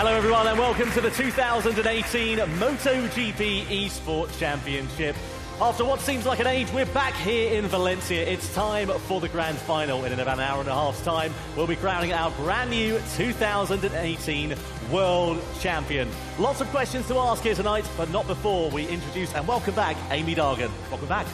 Hello everyone and welcome to the 2018 MotoGP eSport Championship. After what seems like an age, we're back here in Valencia. It's time for the grand final. In about an hour and a half's time, we'll be crowning our brand new 2018 World Champion. Lots of questions to ask here tonight, but not before we introduce and welcome back Amy Dargan. Welcome back.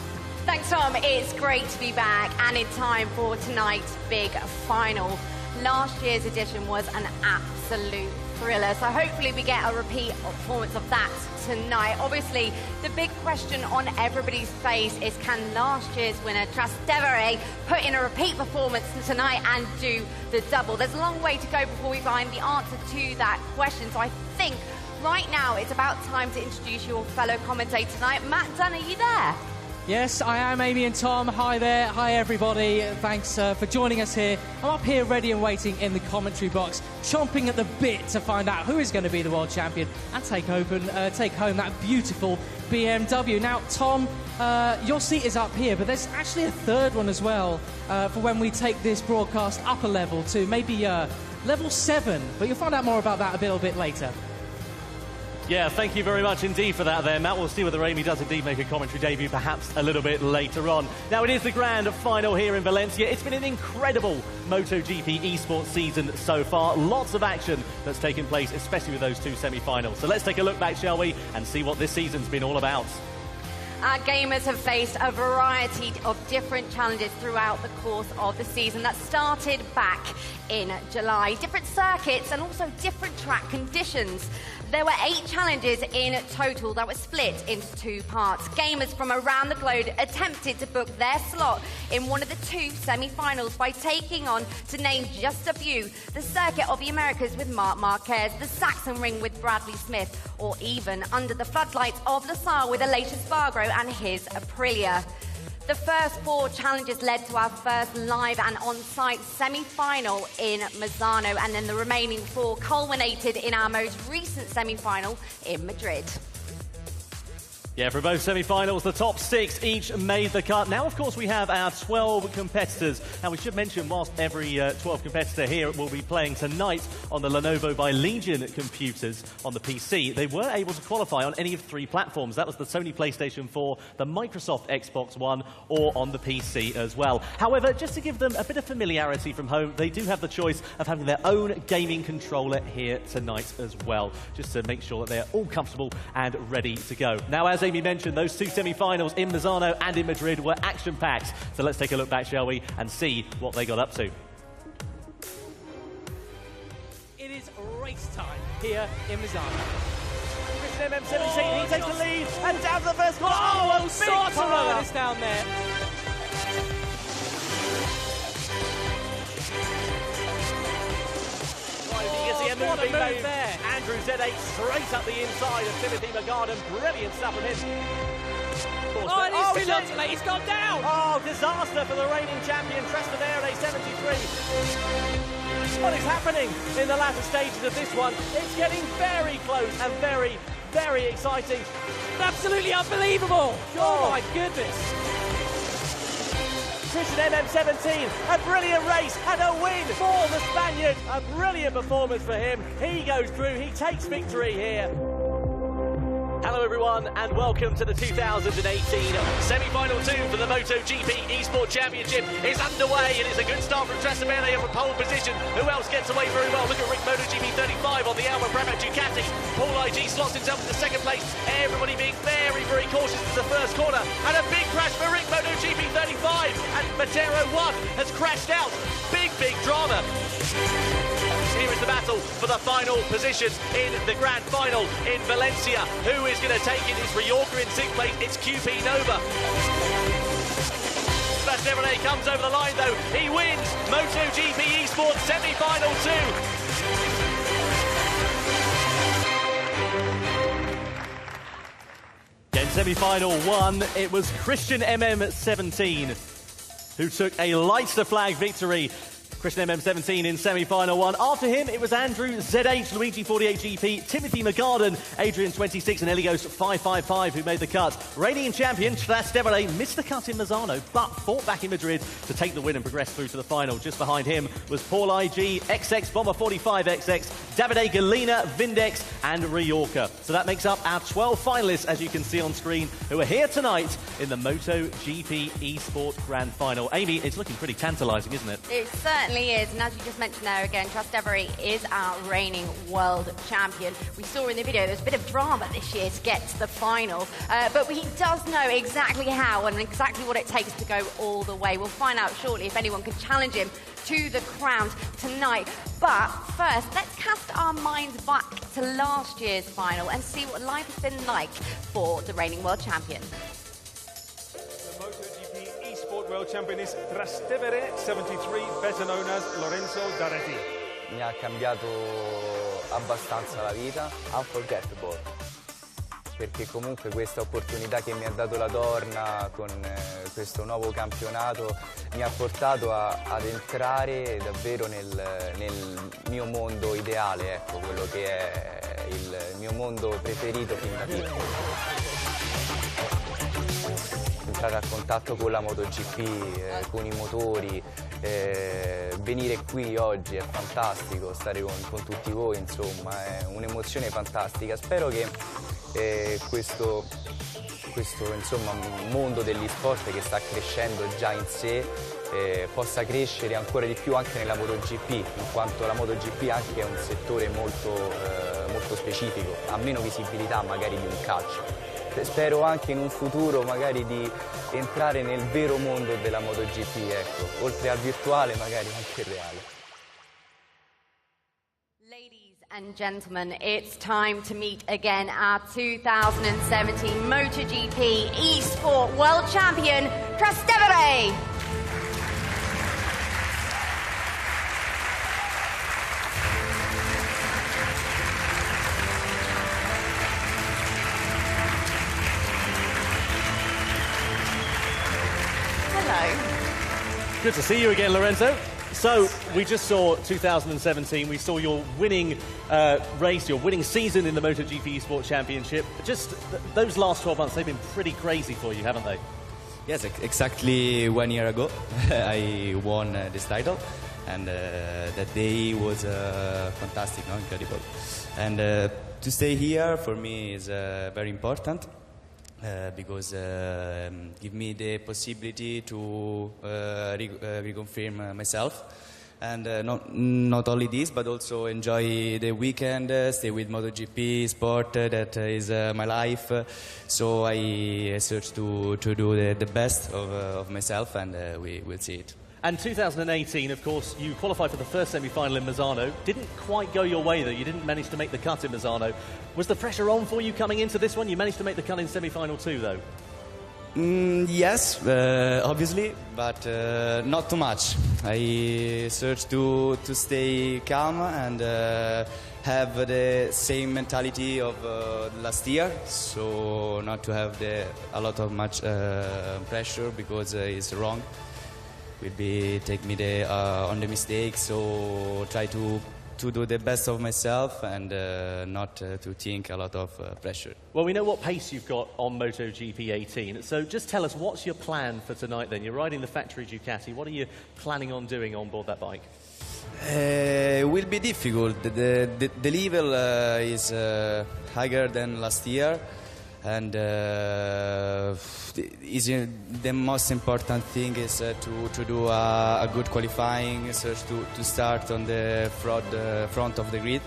Thanks, Tom. It's great to be back and in time for tonight's big final. Last year's edition was an absolute thriller, so hopefully we get a repeat performance of that tonight. Obviously, the big question on everybody's face is, can last year's winner, Trastevere, put in a repeat performance tonight and do the double? There's a long way to go before we find the answer to that question, so I think right now it's about time to introduce your fellow commentator tonight. Matt Dunn, are you there? Yes, I am, Amy and Tom. Hi there. Hi, everybody. Thanks for joining us here. I'm up here ready and waiting in the commentary box, chomping at the bit to find out who is going to be the world champion and take home that beautiful BMW. Now, Tom, your seat is up here, but there's actually a third one as well for when we take this broadcast up a level to maybe level 7. But you'll find out more about that a little bit later. Yeah, thank you very much indeed for that there, Matt. We'll see whether Amy does indeed make a commentary debut perhaps a little bit later on. Now, it is the grand final here in Valencia. It's been an incredible MotoGP eSports season so far. Lots of action that's taken place, especially with those two semi-finals. So let's take a look back, shall we, and see what this season's been all about. Our gamers have faced a variety of different challenges throughout the course of the season that started back in July. Different circuits and also different track conditions. There were 8 challenges in total that were split into 2 parts. Gamers from around the globe attempted to book their slot in one of the 2 semi-finals by taking on, to name just a few, the Circuit of the Americas with Marc Marquez, the Saxon Ring with Bradley Smith, or even under the floodlights of Losail with Aleix Espargaro and his Aprilia. The first 4 challenges led to our first live and on-site semi-final in Misano, and then the remaining 4 culminated in our most recent semi-final in Madrid. Yeah, for both semi-finals, the top 6 each made the cut. Now, of course, we have our 12 competitors. Now, we should mention, whilst every 12 competitor here will be playing tonight on the Lenovo by Legion computers on the PC, they were able to qualify on any of 3 platforms. That was the Sony PlayStation 4, the Microsoft Xbox One, or on the PC as well. However, just to give them a bit of familiarity from home, they do have the choice of having their own gaming controller here tonight as well, just to make sure that they're all comfortable and ready to go. Now, as Amy mentioned, those 2 semi-finals in Misano and in Madrid were action-packed. So let's take a look back, shall we, and see what they got up to. It is race time here in Misano. Christian MM17, he takes the lead, and down to the first corner. Oh, big Sartaro is down there. What a move there. Andrew Z8 straight up the inside of Timothy McGarden. Brilliant stuff from him. Oh, and he's too little late. He's gone down. Oh, disaster for the reigning champion, Trastevere, 73. What is happening in the latter stages of this one? It's getting very close and very, very exciting. Absolutely unbelievable. Oh, my goodness. Christian MM17, a brilliant race and a win for the Spaniard. A brilliant performance for him. He goes through, he takes victory here. Hello everyone and welcome to the 2018 semi-final 2 for the MotoGP eSport Championship is underway. It is a good start from Trastevere from pole position. Who else gets away very well? Look at Rick MotoGP 35 on the Alba Brabham Ducati. Paul IG slots himself into second place. Everybody being very, very cautious to the first corner. And a big crash for Rick MotoGP 35. And Matero 1 has crashed out. Big, big drama. Here is the battle for the final position in the grand final in Valencia. Who is going to take it? It's Rioja in 6th place. It's QP Nova. Trastevere comes over the line though. He wins MotoGP eSports semi-final 2. In semi-final 1, it was Christian MM17 who took a Leicester flag victory. Christian MM17 in semi-final one. After him, it was Andrew ZH, Luigi 48GP, Timothy McGarden, Adrian 26 and Elios 555 who made the cut. Reigning champion Trastevere missed the cut in Misano, but fought back in Madrid to take the win and progress through to the final. Just behind him was Paul IG, XX, Bomber 45XX, Davide Galina, Vindex and Riorca. So that makes up our 12 finalists, as you can see on screen, who are here tonight in the MotoGP eSport Grand Final. Amy, it's looking pretty tantalising, isn't it? It certainly is, and as you just mentioned there again, Trastevere is our reigning world champion. We saw in the video there's a bit of drama this year to get to the final, but he does know exactly how and exactly what it takes to go all the way. We'll find out shortly if anyone can challenge him to the crown tonight. But first, let's cast our minds back to last year's final and see what life has been like for the reigning world champion. The MotoGP eSport World Champion is Trastevere 73, better known as Lorenzo D'Areti. Mi ha cambiato abbastanza la vita. Unforgettable. Perché comunque questa opportunità che mi ha dato la Dorna con questo nuovo campionato mi ha portato ad entrare davvero nel mio mondo ideale, ecco, quello che è il mio mondo preferito fin da piccolo. Entrare a contatto con la MotoGP, con i motori, venire qui oggi è fantastico, stare con tutti voi, insomma, è un'emozione fantastica. Spero che questo insomma, mondo dell'e-sport che sta crescendo già in sé possa crescere ancora di più anche nella MotoGP, in quanto la MotoGP anche è un settore molto specifico, ha meno visibilità magari di un calcio. Spero anche in un futuro magari di entrare nel vero mondo della MotoGP, ecco, oltre al virtuale magari anche il reale. Ladies and gentlemen, it's time to meet again our 2017 MotoGP eSport World Champion, Trastevere. Good to see you again, Lorenzo. So, we just saw 2017, we saw your winning race, your winning season in the MotoGP eSport Championship. Just those last 12 months, they've been pretty crazy for you, haven't they? Yes, exactly 1 year ago I won this title, and that day was fantastic, no? Incredible. And to stay here for me is very important. Because give me the possibility to reconfirm myself, and not only this, but also enjoy the weekend, stay with MotoGP sport. That is my life. So I search to do the best of myself, and we will see it. And 2018, of course, you qualified for the first semi-final in Misano. Didn't quite go your way, though. You didn't manage to make the cut in Misano. Was the pressure on for you coming into this one? You managed to make the cut in semi-final too, though. Yes, obviously, but not too much. I search to stay calm and have the same mentality of last year, so not to have a lot of much pressure, because it's wrong. Will be take me on the mistakes, so try to do the best of myself and not to think a lot of pressure. Well, we know what pace you've got on MotoGP 18, so just tell us, what's your plan for tonight then? You're riding the factory Ducati. What are you planning on doing on board that bike? It will be difficult. The level is higher than last year, and the most important thing is to do a good qualifying, search to start on the front of the grid.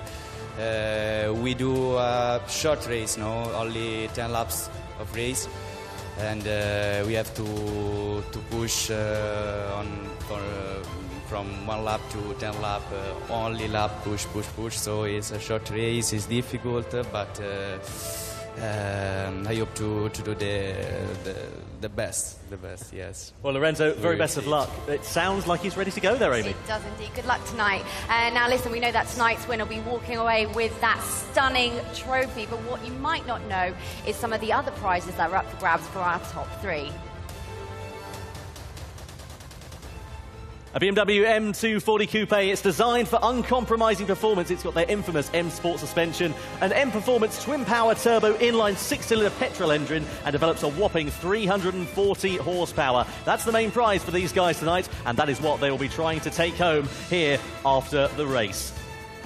We do a short race, no, only 10 laps of race, and we have to push from 1 lap to 10 lap, only lap push. So it's a short race, it's difficult, but I hope to do the best, yes. Well, Lorenzo, very best of luck. It sounds like he's ready to go there, Amy. It does indeed. Good luck tonight. Now listen, we know that tonight's winner will be walking away with that stunning trophy, but what you might not know is some of the other prizes that are up for grabs for our top three. A BMW M240 Coupe, it's designed for uncompromising performance. It's got their infamous M-Sport suspension, an M-Performance twin-power turbo inline 6-cylinder petrol engine, and develops a whopping 340 horsepower. That's the main prize for these guys tonight, and that is what they will be trying to take home here after the race.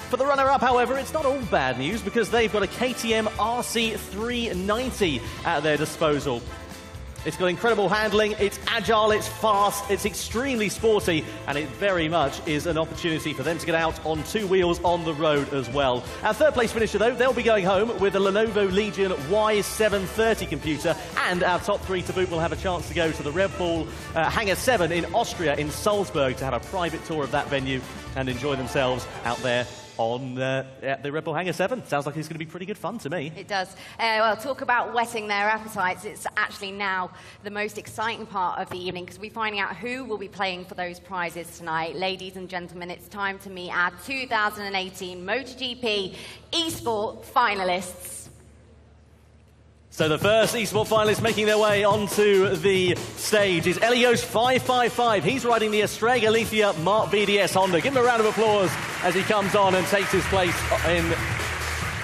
For the runner-up, however, it's not all bad news because they've got a KTM RC390 at their disposal. It's got incredible handling, it's agile, it's fast, it's extremely sporty, and it very much is an opportunity for them to get out on two wheels on the road as well. Our third place finisher, though, they'll be going home with the Lenovo Legion Y730 computer, and our top three to boot will have a chance to go to the Red Bull Hangar 7 in Austria, in Salzburg, to have a private tour of that venue and enjoy themselves out there on the Red Bull Hangar 7. Sounds like it's going to be pretty good fun to me. It does. Well, talk about whetting their appetites. It's actually now the most exciting part of the evening because we're finding out who will be playing for those prizes tonight. Ladies and gentlemen, it's time to meet our 2018 MotoGP eSport finalists. So the first eSport finalists making their way onto the stage is Elios 555. He's riding the Estrella Galicia Mark VDS Honda. Give him a round of applause as he comes on and takes his place in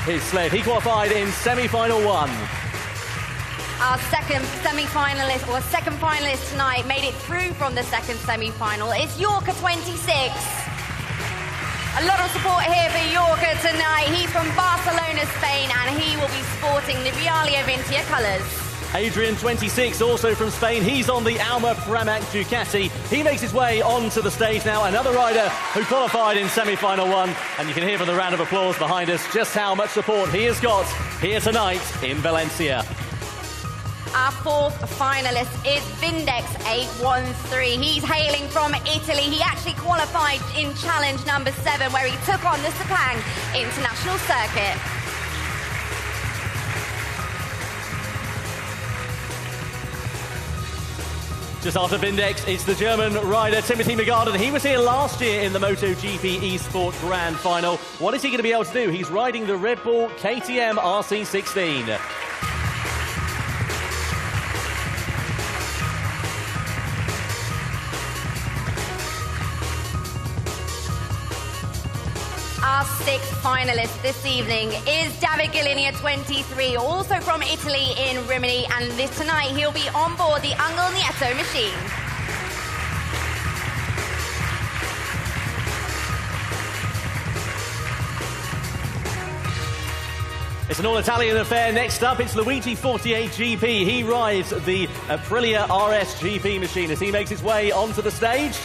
his sled. He qualified in semi-final one. Our second semi-finalist, or second finalist tonight, made it through from the second semi-final. It's Yorka 26. A lot of support here for Yorka tonight. He's from Barcelona, Spain, and he will be sporting the Realia Vintia colours. Adrian, 26, also from Spain. He's on the Alma Pramac Ducati. He makes his way onto the stage now. Another rider who qualified in semi-final one. And you can hear from the round of applause behind us just how much support he has got here tonight in Valencia. Our fourth finalist is Vindex 813. He's hailing from Italy. He actually qualified in challenge number 7, where he took on the Sepang International Circuit. Just after Vindex, it's the German rider Timothy McGarden. He was here last year in the MotoGP eSport Grand Final. What is he going to be able to do? He's riding the Red Bull KTM RC16. Our sixth finalist this evening is David Galinia, 23, also from Italy in Rimini, and tonight he'll be on board the Angel Nieto machine. It's an all-Italian affair. Next up, it's Luigi 48 GP. He rides the Aprilia RS GP machine as he makes his way onto the stage.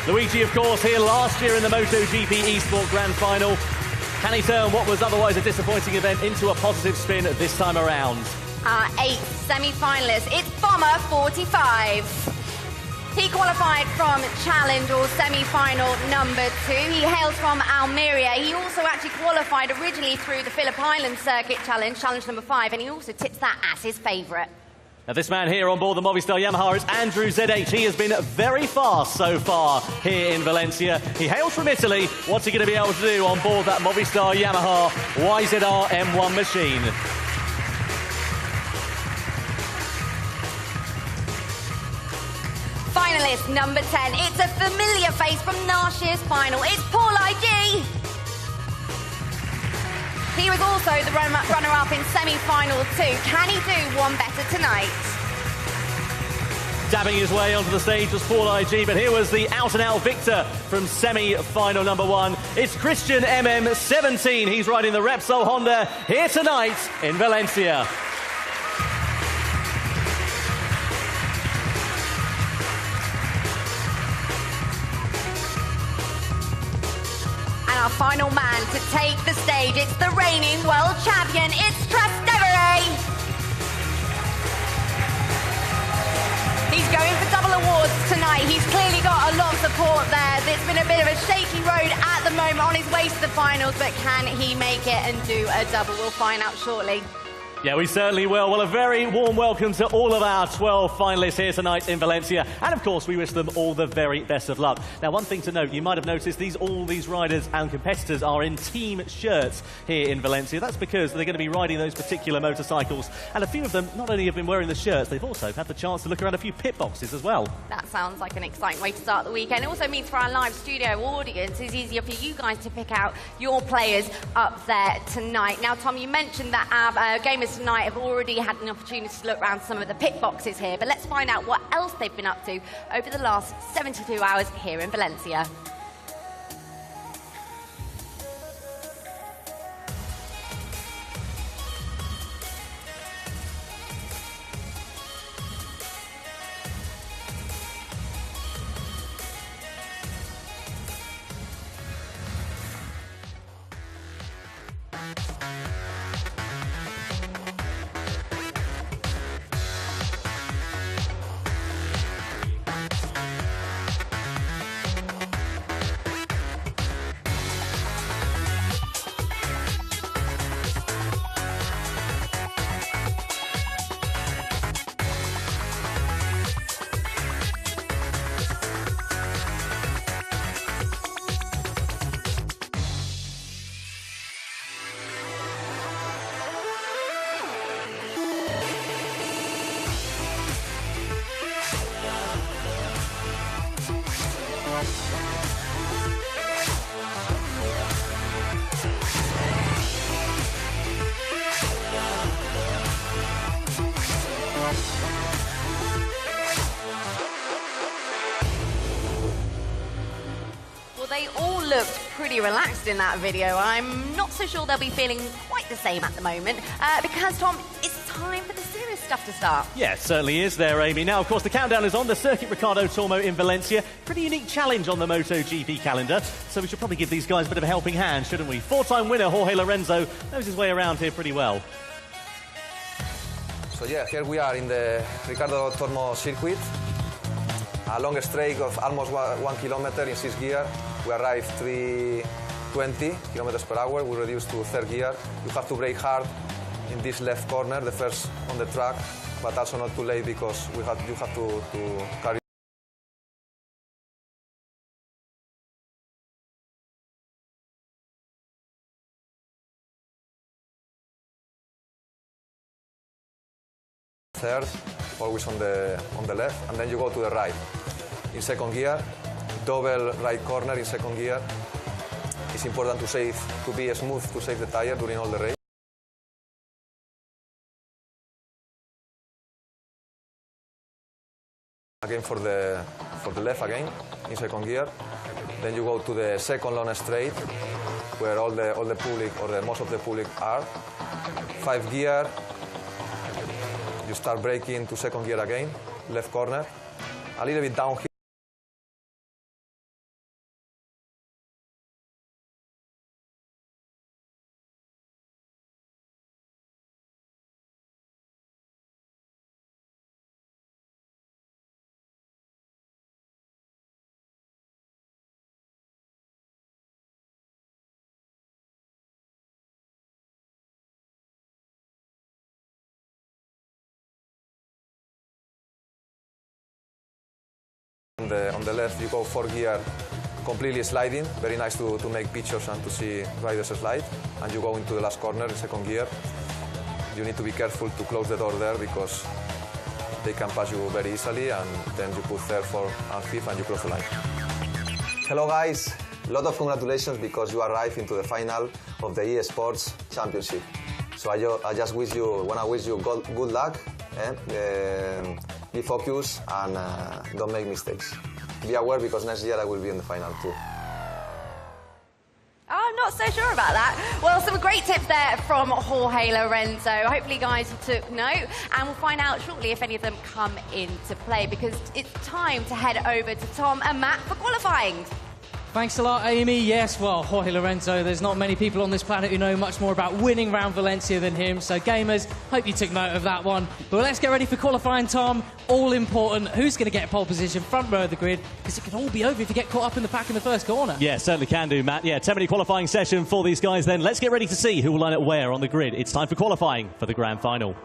Luigi, of course, here last year in the MotoGP eSport Grand Final. Can he turn what was otherwise a disappointing event into a positive spin this time around? Our eighth semi-finalist, it's Bomber 45. He qualified from challenge or semi-final number 2. He hails from Almeria. He also actually qualified originally through the Phillip Island Circuit challenge number 5, and he also tips that as his favourite. Now, this man here on board the Movistar Yamaha is Andrew ZH. He has been very fast so far here in Valencia. He hails from Italy. What's he going to be able to do on board that Movistar Yamaha YZR M1 machine? Finalist number 10. It's a familiar face from last year's final. It's Paul IG. He was also the runner-up in semi-final 2. Can he do one better tonight? Dabbing his way onto the stage was Paul IG, but here was the out-and-out victor from semi-final number 1. It's Christian MM17. He's riding the Repsol Honda here tonight in Valencia. Our final man to take the stage, it's the reigning world champion, it's Trastevere. He's going for double awards tonight. He's clearly got a lot of support there. It's been a bit of a shaky road at the moment on his way to the finals, but can he make it and do a double? We'll find out shortly. Yeah, we certainly will. Well, a very warm welcome to all of our 12 finalists here tonight in Valencia. And of course, we wish them all the very best of luck. Now, one thing to note, you might have noticed all these riders and competitors are in team shirts here in Valencia. That's because they're going to be riding those particular motorcycles. And a few of them not only have been wearing the shirts, they've also had the chance to look around a few pit boxes as well. That sounds like an exciting way to start the weekend. It also means for our live studio audience, it's easier for you guys to pick out your players up there tonight. Now, Tom, you mentioned that our gamers tonight have already had an opportunity to look around some of the pit boxes here, but let's find out what else they've been up to over the last 72 hours here in Valencia. They all looked pretty relaxed in that video. I'm not so sure they'll be feeling quite the same at the moment because, Tom, it's time for the serious stuff to start. Yeah, it certainly is there, Amy. Now, of course, the countdown is on the Circuit Ricardo Tormo in Valencia. Pretty unique challenge on the MotoGP calendar, so we should probably give these guys a bit of a helping hand, shouldn't we? Four-time winner Jorge Lorenzo knows his way around here pretty well. So yeah, here we are in the Ricardo Tormo circuit. A long straight of almost 1 kilometer in 6th gear. We arrived 320 kilometers per hour. We reduced to 3rd gear. You have to brake hard in this left corner, the first on the track, but also not too late because you have to carry. Third, always on the left, and then you go to the right. In 2nd gear, double right corner in 2nd gear. It's important to be smooth to save the tire during all the race. Again for the left again in 2nd gear. Then you go to the 2nd long straight, where all the public or most of the public are. 5th gear. You start braking to 2nd gear again, left corner, a little bit downhill. On the left, you go 4th gear, completely sliding. Very nice to make pictures and to see riders slide. And you go into the last corner in 2nd gear. You need to be careful to close the door there because they can pass you very easily. And then you put 3rd, 4th, and 5th, and you close the line. Hello, guys. A lot of congratulations because you arrived into the final of the eSports Championship. So I just wanna wish you good luck. Be focused and don't make mistakes. Be aware because next year I will be in the final too. I'm not so sure about that. Well, some great tips there from Jorge Lorenzo. Hopefully, guys, you took note. And we'll find out shortly if any of them come into play because it's time to head over to Tom and Matt for qualifying. Thanks a lot, Amy. Yes, well, Jorge Lorenzo, there's not many people on this planet who know much more about winning round Valencia than him. So, gamers, hope you took note of that one. But let's get ready for qualifying, Tom. All important. Who's going to get pole position, front row of the grid? Because it can all be over if you get caught up in the pack in the first corner. Yeah, certainly can do, Matt. Yeah, 10-minute qualifying session for these guys then. Let's get ready to see who will line up where on the grid. It's time for qualifying for the grand final.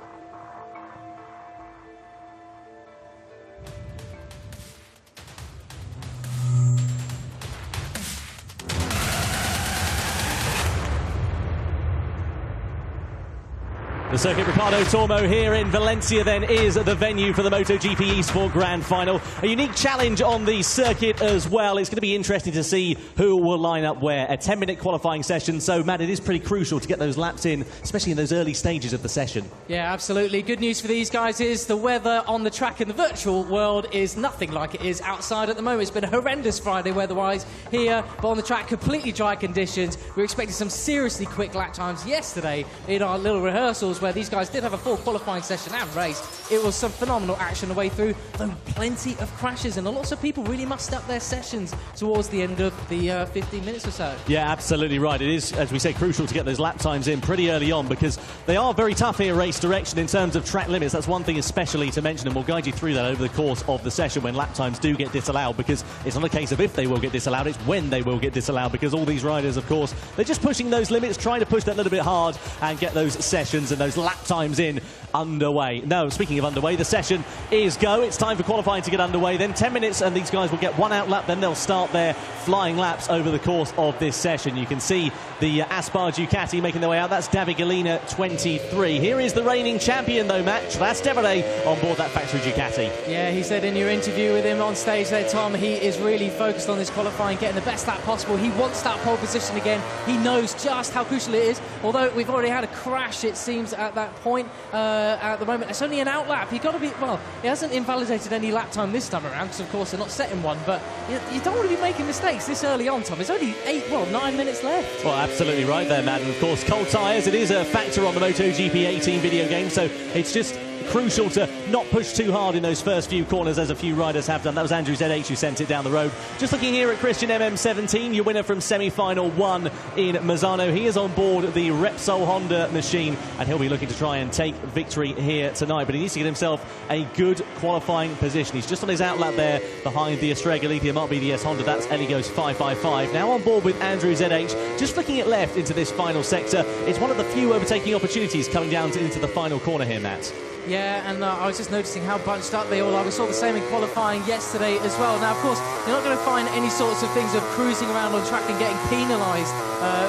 The Circuit Ricardo Tormo here in Valencia then is the venue for the MotoGP eSport Grand Final. A unique challenge on the circuit as well. It's going to be interesting to see who will line up where. A 10-minute qualifying session, so Matt, it is pretty crucial to get those laps in, especially in those early stages of the session. Yeah, absolutely. Good news for these guys is the weather on the track in the virtual world is nothing like it is outside at the moment. It's been a horrendous Friday weather-wise here, but on the track, completely dry conditions. We were expecting some seriously quick lap times yesterday in our little rehearsals, where these guys did have a full qualifying session and race. It was some phenomenal action the way through, though plenty of crashes, and lots of people really mussed up their sessions towards the end of the 15 minutes or so. Yeah, absolutely right. It is, as we say, crucial to get those lap times in pretty early on, because they are very tough here, race direction, in terms of track limits. That's one thing especially to mention, and we'll guide you through that over the course of the session when lap times do get disallowed, because it's not a case of if they will get disallowed, it's when they will get disallowed, because all these riders, of course, they're just pushing those limits, trying to push that little bit hard and get those sessions and those lap times in underway. No, speaking of underway, the session is go. It's time for qualifying to get underway. Then 10 minutes and these guys will get one out lap. Then they'll start their flying laps over the course of this session. You can see the Aspar Ducati making their way out. That's David Galina, 23. Here is the reigning champion, though, Matt Trastevere, on board that factory Ducati. Yeah, he said in your interview with him on stage there, Tom, he is really focused on this qualifying, getting the best lap possible. He wants that pole position again. He knows just how crucial it is. Although we've already had a crash, it seems, at that point. At the moment, it's only an out lap. You've got to be, well, it hasn't invalidated any lap time this time around, because of course they're not setting one, but you don't want to be making mistakes this early on, Tom. There's only 9 minutes left. Well, absolutely right there, Matt. And of course, cold tyres, it is a factor on the MotoGP 18 video game, so it's just crucial to not push too hard in those first few corners, as a few riders have done. That was Andrew ZH who sent it down the road. Just looking here at Christian MM17, your winner from semi-final 1 in Mazzano. He is on board the Repsol Honda machine, and he'll be looking to try and take victory here tonight. But he needs to get himself a good qualifying position. He's just on his outlap there behind the Estrella Lithium RBDS Honda. That's Eligos 555. Now on board with Andrew ZH. Just flicking it left into this final sector. It's one of the few overtaking opportunities coming down into the final corner here, Matt. Yeah, and I was just noticing how bunched up they all are. We saw the same in qualifying yesterday as well. Now, of course, you're not going to find any sorts of things of cruising around on track and getting penalised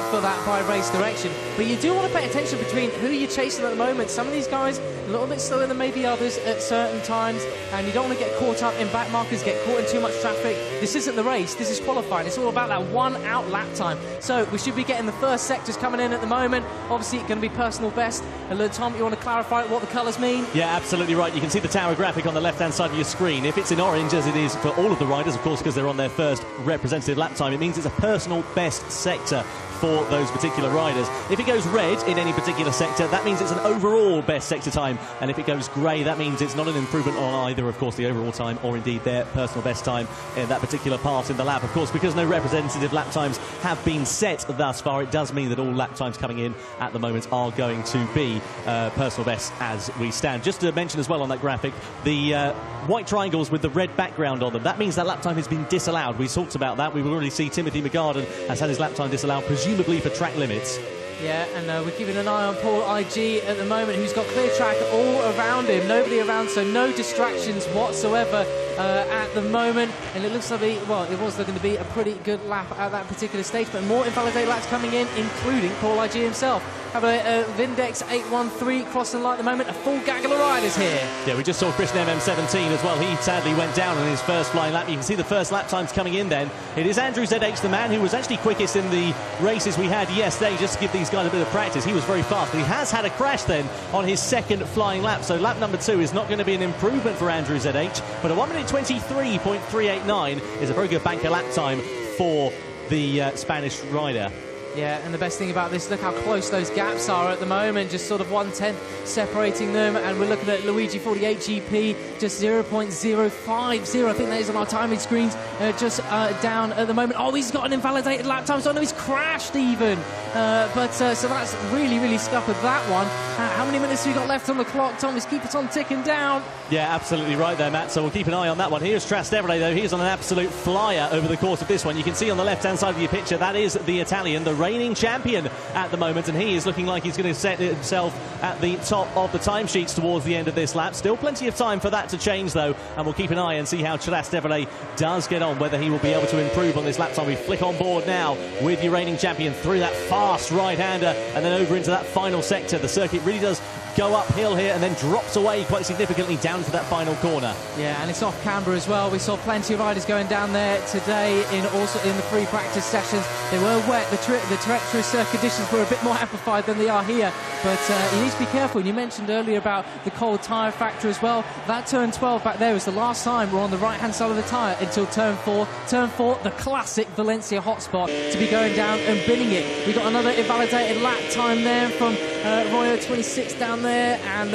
for that by race direction. But you do want to pay attention between who you're chasing at the moment. Some of these guys a little bit slower than maybe others at certain times, and you don't want to get caught up in back markers, get caught in too much traffic. This isn't the race, this is qualifying. It's all about that one out lap time. So we should be getting the first sectors coming in at the moment. Obviously, it's going to be personal best. And Tom, you want to clarify what the colours mean? Yeah, absolutely right. You can see the tower graphic on the left-hand side of your screen. If it's in orange, as it is for all of the riders, of course, because they're on their first representative lap time, it means it's a personal best sector for those particular riders. If it goes red in any particular sector, that means it's an overall best sector time, and if it goes grey, that means it's not an improvement on either, of course, the overall time or indeed their personal best time in that particular part in the lap. Of course, because no representative lap times have been set thus far, it does mean that all lap times coming in at the moment are going to be personal best as we stand. Just to mention as well on that graphic, the white triangles with the red background on them, that means that lap time has been disallowed. We talked about that. We will already see Timothy McGarden has had his lap time disallowed, presumably for track limits. Yeah, and we're keeping an eye on Paul IG at the moment, who's got clear track all around him. Nobody around, so no distractions whatsoever at the moment. And it looks like it was looking to be a pretty good lap at that particular stage, but more invalidated laps coming in, including Paul IG himself. Have a Vindex 813 crossing light at the moment. A full gaggle of riders here. Yeah, we just saw Christian MM17 as well. He sadly went down on his first flying lap. You can see the first lap times coming in then. It is Andrew ZH, the man who was actually quickest in the races we had yesterday, just to give these guys a bit of practice. He was very fast. He has had a crash then on his second flying lap. So lap number 2 is not going to be an improvement for Andrew ZH, but a 1:23.389 is a very good banker lap time for the Spanish rider. Yeah, and the best thing about this, look how close those gaps are at the moment, just sort of 1/10 separating them, and we're looking at Luigi 48 GP, just 0.050. I think that is on our timing screens, just down at the moment. Oh, he's got an invalidated lap time, so I know he's crashed even. So that's really, really scuppered that one. How many minutes have we got left on the clock, Tom? Let's keep it on ticking down. Yeah, absolutely right there, Matt. So we'll keep an eye on that one. Here's Trastevere, though. He's on an absolute flyer over the course of this one. You can see on the left-hand side of your picture, that is the Italian, the reigning champion at the moment, and he is looking like he's going to set himself at the top of the timesheets towards the end of this lap. Still plenty of time for that to change, though, and we'll keep an eye and see how Trastevere does get on, whether he will be able to improve on this lap time. We flick on board now with your reigning champion through that fast right-hander and then over into that final sector. The circuit really does go uphill here and then drops away quite significantly down to that final corner. Yeah, and it's off camber as well. We saw plenty of riders going down there today also in the free practice sessions. They were wet. The treacherous conditions were a bit more amplified than they are here, but you need to be careful. And you mentioned earlier about the cold tyre factor as well. That turn 12 back there was the last time we're on the right-hand side of the tyre until turn 4. Turn 4, the classic Valencia hotspot to be going down and binning it. We got another invalidated lap time there from Royo 26 down there, and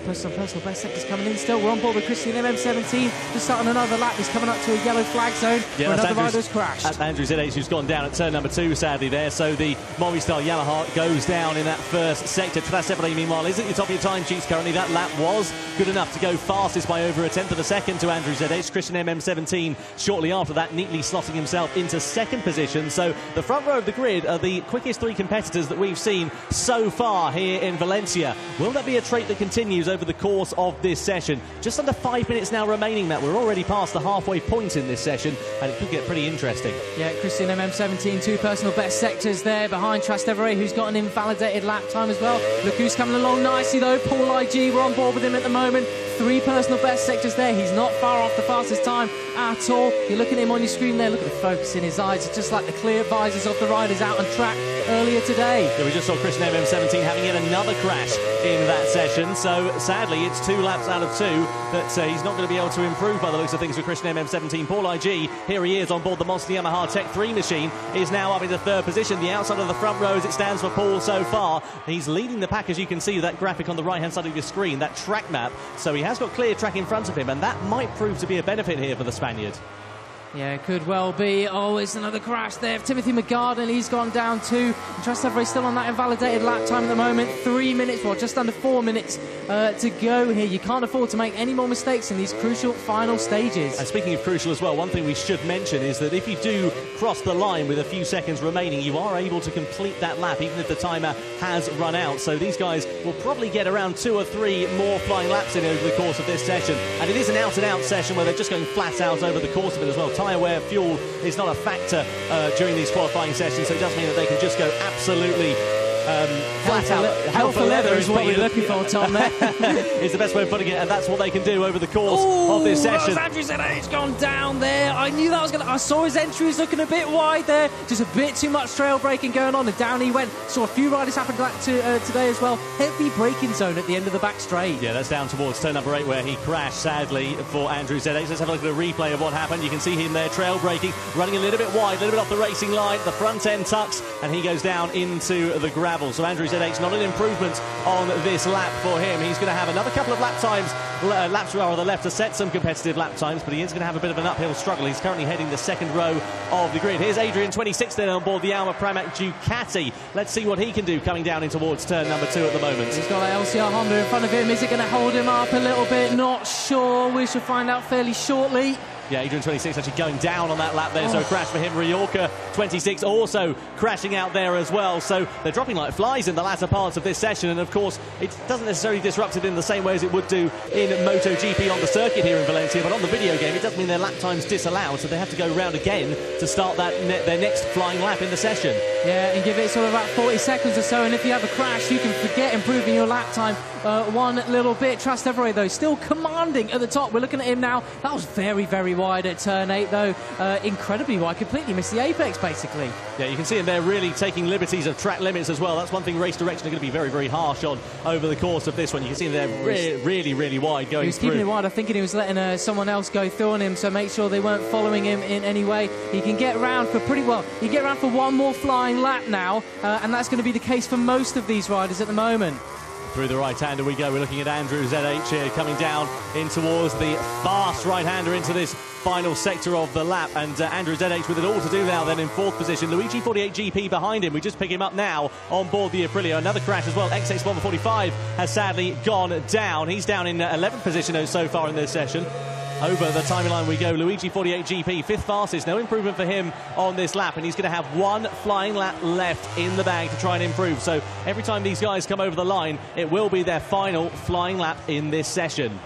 personal best sector's coming in still. We're on board with Christian MM17 to start on another lap. He's coming up to a yellow flag zone where another rider's crashed. That's Andrew ZH who's gone down at turn number 2, sadly there. So the Movistar Yamaha goes down in that first sector. Trastevere, meanwhile, is at the top of your time sheets currently. That lap was good enough to go fastest by over 1/10 of a second to Andrew ZH. Christian MM17 shortly after that, neatly slotting himself into second position. So the front row of the grid are the quickest 3 competitors that we've seen so far here in Valencia. Will that be a trait that continues over the course of this session? Just under 5 minutes now remaining, Matt. We're already past the halfway point in this session, and it could get pretty interesting. Yeah, Christian MM17, 2 personal best sectors there behind Trastevere, who's got an invalidated lap time as well. Look who's coming along nicely, though. Paul IG, we're on board with him at the moment. 3 personal best sectors there. He's not far off the fastest time at all. You're looking at him on your screen there. Look at the focus in his eyes. It's just like the clear visors of the riders out on track earlier today. Yeah, we just saw Christian MM17 having yet another crash in that session. So sadly, it's 2 laps out of 2 that he's not going to be able to improve by the looks of things with Christian MM17. Paul IG, here he is on board the Monster Yamaha Tech 3 machine, is now up into 3rd position. The outside of the front row as it stands for Paul so far. He's leading the pack, as you can see, that graphic on the right-hand side of your screen, that track map. So he has got clear track in front of him, and that might prove to be a benefit here for the Spaniard. Yeah, it could well be. Oh, it's another crash there. Timothy McGarden, he's gone down too. Trastevere still on that invalidated lap time at the moment. 3 minutes, well, just under 4 minutes to go here. You can't afford to make any more mistakes in these crucial final stages. And speaking of crucial as well, one thing we should mention is that if you do cross the line with a few seconds remaining, you are able to complete that lap, even if the timer has run out. So these guys will probably get around 2 or 3 more flying laps in over the course of this session. And it is an out-and-out session where they're just going flat out over the course of it as well. Tyre wear, fuel is not a factor during these qualifying sessions, so it does mean that they can just go absolutely flat out. Hell for leather is what you're looking for, Tom, there. It's the best way of putting it, and that's what they can do over the course of this session. Andrew ZH gone down there. I knew that was going to... I saw his entry was looking a bit wide there. Just a bit too much trail braking going on, and down he went. Saw a few riders happen to that today as well. Heavy braking zone at the end of the back straight. Yeah, that's down towards turn number 8 where he crashed, sadly, for Andrew ZH. Let's have a look at a replay of what happened. You can see him there trail braking, running a little bit wide, a little bit off the racing line. The front end tucks, and he goes down into the gravel. So Andrew ZH, not an improvement on this lap for him. He's going to have another couple of laps rather left to set some competitive lap times, but he is going to have a bit of an uphill struggle. He's currently heading the second row of the grid. Here's Adrian 26 then on board the Alma Pramac Ducati. Let's see what he can do coming down in towards turn number 2 at the moment. He's got an LCR Honda in front of him. Is it going to hold him up a little bit? Not sure. We shall find out fairly shortly. Yeah, Adrian 26 actually going down on that lap there, so a crash for him. Ryorka 26 also crashing out there as well. So they're dropping like flies in the latter parts of this session, and of course it doesn't necessarily disrupt it in the same way as it would do in MotoGP on the circuit here in Valencia, but on the video game it does mean their lap time's disallowed, so they have to go round again to start their next flying lap in the session. Yeah, and give it sort of about 40 seconds or so, and if you have a crash you can forget improving your lap time one little bit. Trastevere though still commanding at the top. We're looking at him now. That was very, very wide at turn 8, though. Incredibly wide, completely missed the apex, basically. Yeah, you can see him there really taking liberties of track limits as well. That's one thing race direction are going to be very, very harsh on over the course of this one. You can see him there really, really wide going through. He was keeping it wide. I'm thinking he was letting someone else go through on him, so make sure they weren't following him in any way. He can get round for pretty well. He can get round for one more flying lap now, and that's going to be the case for most of these riders at the moment. Through the right-hander we go. We're looking at Andrew ZH here coming down in towards the fast right-hander into this final sector of the lap. And Andrew ZH with it all to do now then in 4th position. Luigi 48GP behind him. We just pick him up now on board the Aprilia. Another crash as well. XX Bomber 45 has sadly gone down. He's down in 11th position so far in this session. Over the timeline we go. Luigi 48GP, 5th fastest. No improvement for him on this lap, and he's going to have one flying lap left in the bag to try and improve. So every time these guys come over the line, it will be their final flying lap in this session.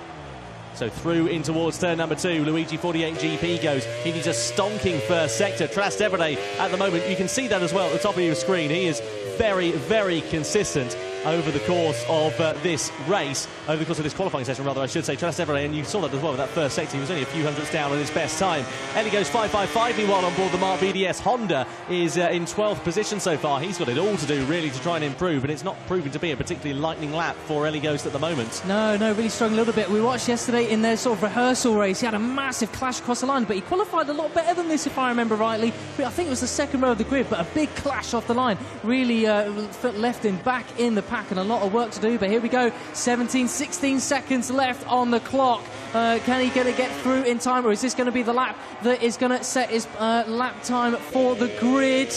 So through in towards turn number 2, Luigi 48GP goes. He needs a stonking first sector. Trastevere at the moment, you can see that as well at the top of your screen. He is very, very consistent over the course of this race, over the course of this qualifying session, rather, I should say. Trastevere, and you saw that as well with that first sector. He was only a few hundredths down on his best time. Ellie goes 5.55 meanwhile on board the Mark VDS. Honda is in 12th position so far. He's got it all to do, really, to try and improve, and it's not proving to be a particularly lightning lap for Ellie Ghost at the moment. No, really struggling a little bit. We watched yesterday in their sort of rehearsal race. He had a massive clash across the line, but he qualified a lot better than this, if I remember rightly. I think it was the second row of the grid, but a big clash off the line. Really left him back in the pack, and a lot of work to do. But here we go, 16 seconds left on the clock. Can he get through in time, or is this going to be the lap that is going to set his lap time for the grid?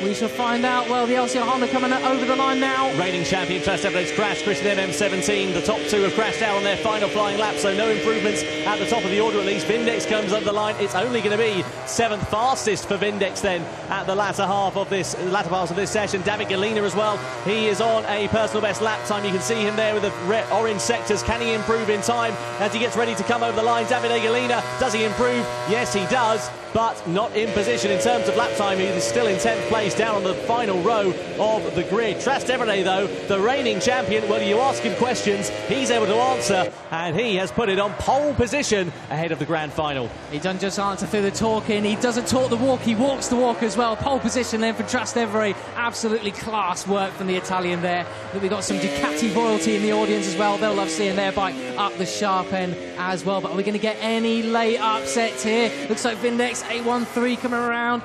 We shall find out. Well, the LCR Honda coming over the line now. Reigning champion Trastevere's crashed. Christian MM17. The top two have crashed out on their final flying lap, so no improvements at the top of the order at least. Vindex comes under the line. It's only going to be 7th fastest for Vindex then at the latter part of this session. David Galina as well. He is on a personal best lap time. You can see him there with the orange sectors. Can he improve in time as he gets ready to come over the line? David Galina, does he improve? Yes, he does, but not in position in terms of lap time. He is still in 10th place down on the final row of the grid. Trastevere, though, the reigning champion, well, you ask him questions, he's able to answer, and he has put it on pole position ahead of the grand final. He doesn't just answer through the talking, he doesn't talk the walk, he walks the walk as well. Pole position then for Trastevere. Absolutely class work from the Italian there. We've got some Ducati royalty in the audience as well. They'll love seeing their bike up the sharp end as well. But are we going to get any late upsets here? Looks like Vindex 813 coming around.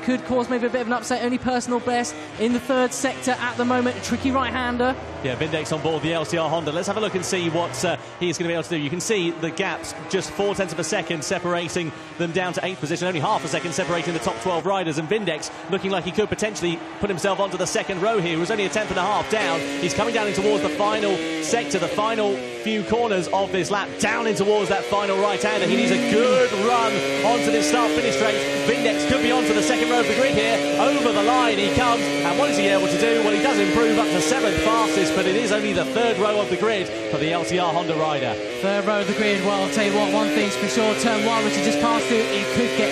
Could cause maybe a bit of an upset. Only personal best in the 3rd sector at the moment. A tricky right-hander. Yeah, Vindex on board the LCR Honda. Let's have a look and see what he's going to be able to do. You can see the gaps, just 0.4 of a second separating them down to 8th position. Only half a second separating the top 12 riders. And Vindex looking like he could potentially put himself onto the 2nd row here. He was only a 10th and a half down. He's coming down in towards the final sector, the final few corners of this lap, down in towards that final right-hander. He needs a good run onto this start-finish race. Vindex could be onto the 2nd row of the grid here. Over the line he comes, and what is he able to do? Well, he does improve up to 7th fastest, but it is only the 3rd row of the grid for the LCR Honda rider. 3rd row of the grid. Well, I'll tell you what, one thing's for sure, turn 1, which he just passed through, it could get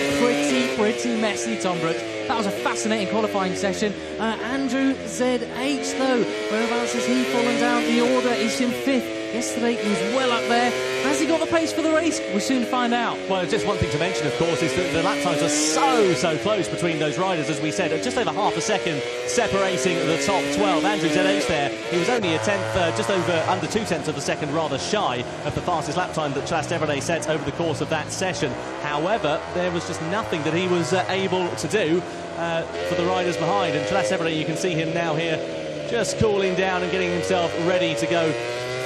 pretty messy, Tom Brooks. That was a fascinating qualifying session. Andrew ZH, though, whereabouts has he fallen down the order? He's in 5th. Yesterday he was well up there. Has he got the pace for the race? We'll soon find out. Well, just one thing to mention, of course, is that the lap times are so close between those riders, as we said, just over half a second separating the top 12. Andrew ZH there, he was only a 10th, just under 2/10 of a second, rather shy of the fastest lap time that Trastevere set over the course of that session. However, there was just nothing that he was able to do for the riders behind. And Trastevere, you can see him now here, just cooling down and getting himself ready to go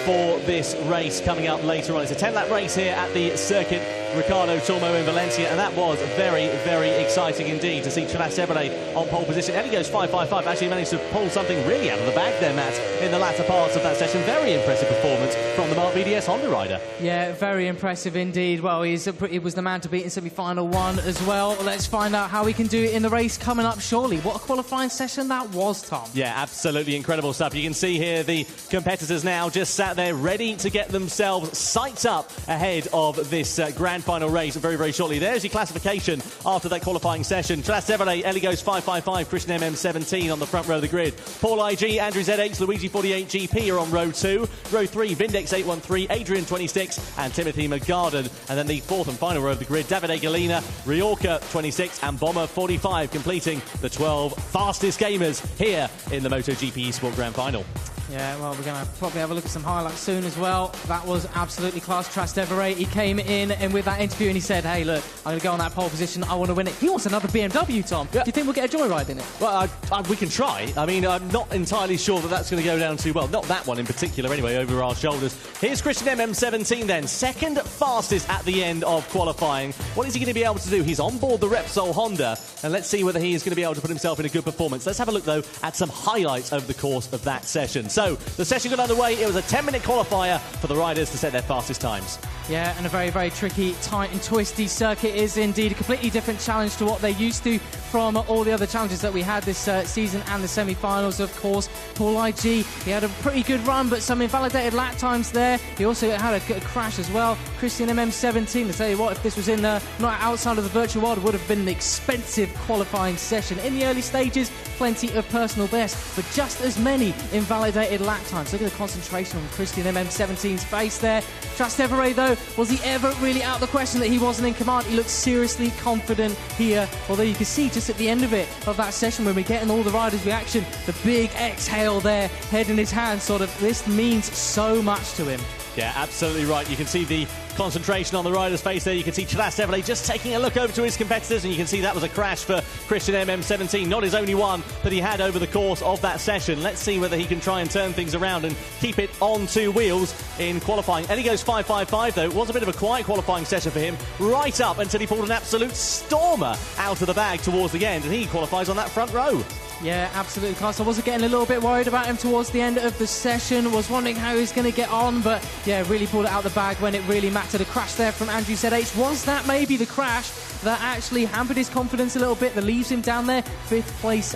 for this race coming up later on. It's a 10-lap race here at the Circuit Ricardo Tormo in Valencia, and that was very exciting indeed to see Trastevere on pole position. And he goes 5.55, actually managed to pull something really out of the bag there, Matt, in the latter parts of that session. Very impressive performance from the Mark VDS Honda rider. Yeah, very impressive indeed. Well, he was the man to beat in semi-final 1 as well. Let's find out how he can do it in the race coming up shortly. What a qualifying session that was, Tom. Yeah, absolutely incredible stuff. You can see here the competitors now just sat there ready to get themselves psyched up ahead of this grand grand final race very, very shortly. There's your classification after that qualifying session. Trastevere, Ellie goes 555, Christian MM17 on the front row of the grid. Paul IG, Andrew ZH, Luigi 48 GP are on row 2. Row 3, Vindex 813, Adrian 26 and Timothy McGarden. And then the fourth and final row of the grid, Davide Galina, Ryorka 26 and Bomber 45, completing the 12 fastest gamers here in the MotoGP eSport Grand Final. Yeah, well, we're going to probably have a look at some highlights soon as well. That was absolutely class. Trastevere, he came in and with that interview and he said, hey, look, I'm going to go on that pole position. I want to win it. He wants another BMW, Tom. Yeah. Do you think we'll get a joyride in it? Well, we can try. I mean, I'm not entirely sure that that's going to go down too well. Not that one in particular, anyway, over our shoulders. Here's Christian MM17 then. Second fastest at the end of qualifying. What is he going to be able to do? He's on board the Repsol Honda. And let's see whether he is going to be able to put himself in a good performance. Let's have a look, though, at some highlights over the course of that session. So, the session got underway. It was a 10-minute qualifier for the riders to set their fastest times. Yeah, and a very, very tricky, tight and twisty circuit is indeed a completely different challenge to what they're used to from all the other challenges that we had this season and the semi-finals, of course. Paul IG, he had a pretty good run, but some invalidated lap times there. He also had a crash as well. Christian MM17, to tell you what, if this was in not outside of the virtual world, it would have been an expensive qualifying session. In the early stages, plenty of personal best, but just as many invalidated lap times. Look at the concentration on Christian MM17's face there. Trastevere, though, was he ever really out of the question that he wasn't in command? He looked seriously confident here, although you can see just at the end of it, of that session, when we're getting all the riders' reaction, the big exhale there, head in his hand, sort of, this means so much to him. Yeah, absolutely right. You can see the concentration on the rider's face there. You can see Trastevere just taking a look over to his competitors, and you can see that was a crash for Christian MM17. Not his only one that he had over the course of that session. Let's see whether he can try and turn things around and keep it on two wheels in qualifying. Ellie goes 555, though. It was a bit of a quiet qualifying session for him, right up until he pulled an absolute stormer out of the bag towards the end, and he qualifies on that front row. Yeah, absolutely, class. I was getting a little bit worried about him towards the end of the session, was wondering how he's going to get on, but yeah, really pulled it out of the bag when it really mattered. A crash there from Andrew ZH. Was that maybe the crash that actually hampered his confidence a little bit, that leaves him down there? Fifth place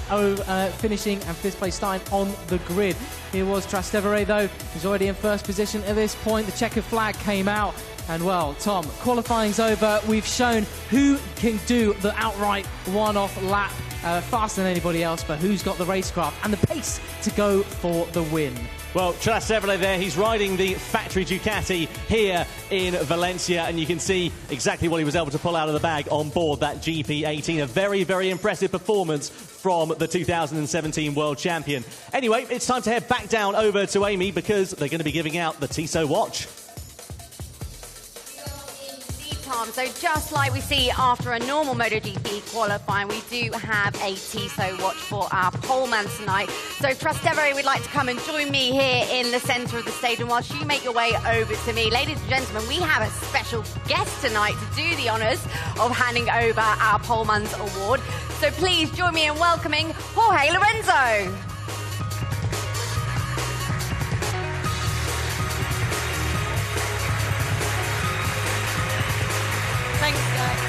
finishing and fifth place starting on the grid. Here was Trastevere, though. He's already in first position at this point. The checkered flag came out. And well, Tom, qualifying's over. We've shown who can do the outright one-off lap faster than anybody else, but who's got the racecraft and the pace to go for the win. Well, Trastevere there, he's riding the factory Ducati here in Valencia, and you can see exactly what he was able to pull out of the bag on board that GP18. A very, very impressive performance from the 2017 World Champion. Anyway, it's time to head back down over to Amy, because they're going to be giving out the Tissot watch. So just like we see after a normal MotoGP qualifying, we do have a Tissot watch for our poleman tonight. So Trastevere would like to come and join me here in the centre of the stadium whilst you make your way over to me. Ladies and gentlemen, we have a special guest tonight to do the honours of handing over our poleman's award. So please join me in welcoming Jorge Lorenzo. Thanks, guys.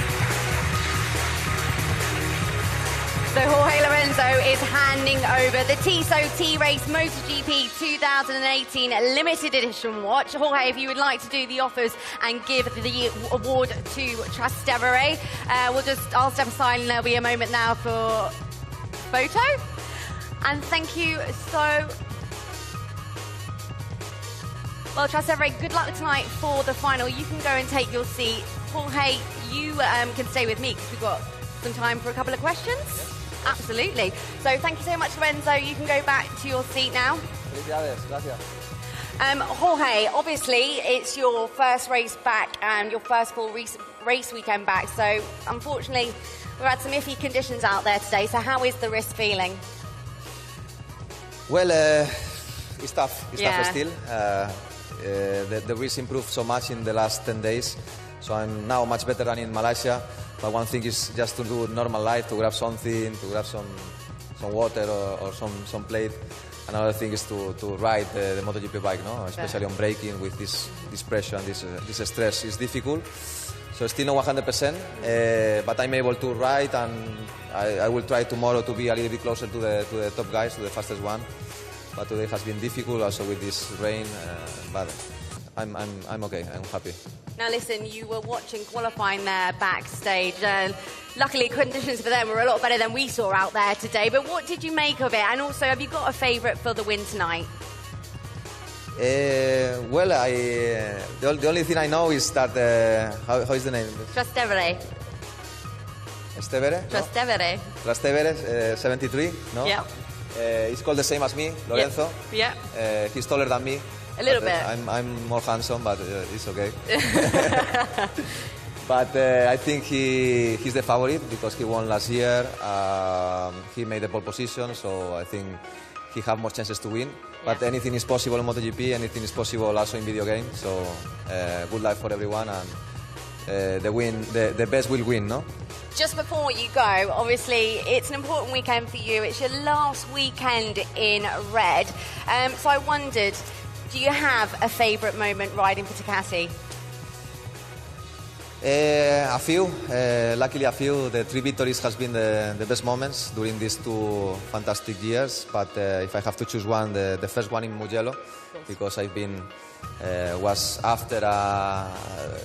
So Jorge Lorenzo is handing over the Tissot T-Race MotoGP 2018 limited edition watch. Jorge, if you would like to do the offers and give the award to Trastevere, I'll step aside and there'll be a moment now for photo. And thank you so. Well, Trastevere, good luck tonight for the final. You can go and take your seat. Jorge, you can stay with me because we've got some time for a couple of questions. Absolutely. So thank you so much, Lorenzo. You can go back to your seat now. Jorge, obviously it's your first race back and your first full race weekend back. So unfortunately, we've had some iffy conditions out there today. So how is the wrist feeling? Well, it's tough. It's tough still. The wrist improved so much in the last 10 days. So I'm now much better than in Malaysia. But one thing is just to do normal life, to grab something, to grab some water or some plate. Another thing is to ride the MotoGP bike, no? Especially on braking with this pressure and this stress. It's difficult. So still not 100%, but I'm able to ride, and I will try tomorrow to be a little bit closer to the top guys, to the fastest one. But today has been difficult also with this rain. But I'm okay. I'm happy. Now listen, you were watching qualifying there backstage. Luckily, conditions for them were a lot better than we saw out there today. But what did you make of it? And also, have you got a favourite for the win tonight? Well, the only thing I know is that how is the name? Trastevere. Estevere? Trastevere. Trastevere, 73. No. Yeah. He's called the same as me, Lorenzo. Yeah. He's taller than me. A little bit. I'm more handsome, but it's okay. But I think he's the favorite because he won last year. He made the pole position, so I think he has more chances to win. But anything is possible in MotoGP, anything is possible also in video games. So good luck for everyone, and the best will win, no? Just before you go, obviously, it's an important weekend for you. It's your last weekend in red. So I wondered, do you have a favourite moment riding for Ducati? A few. Luckily, a few. The 3 victories has been the best moments during these 2 fantastic years. But if I have to choose one, the first one in Mugello, because I've been was after a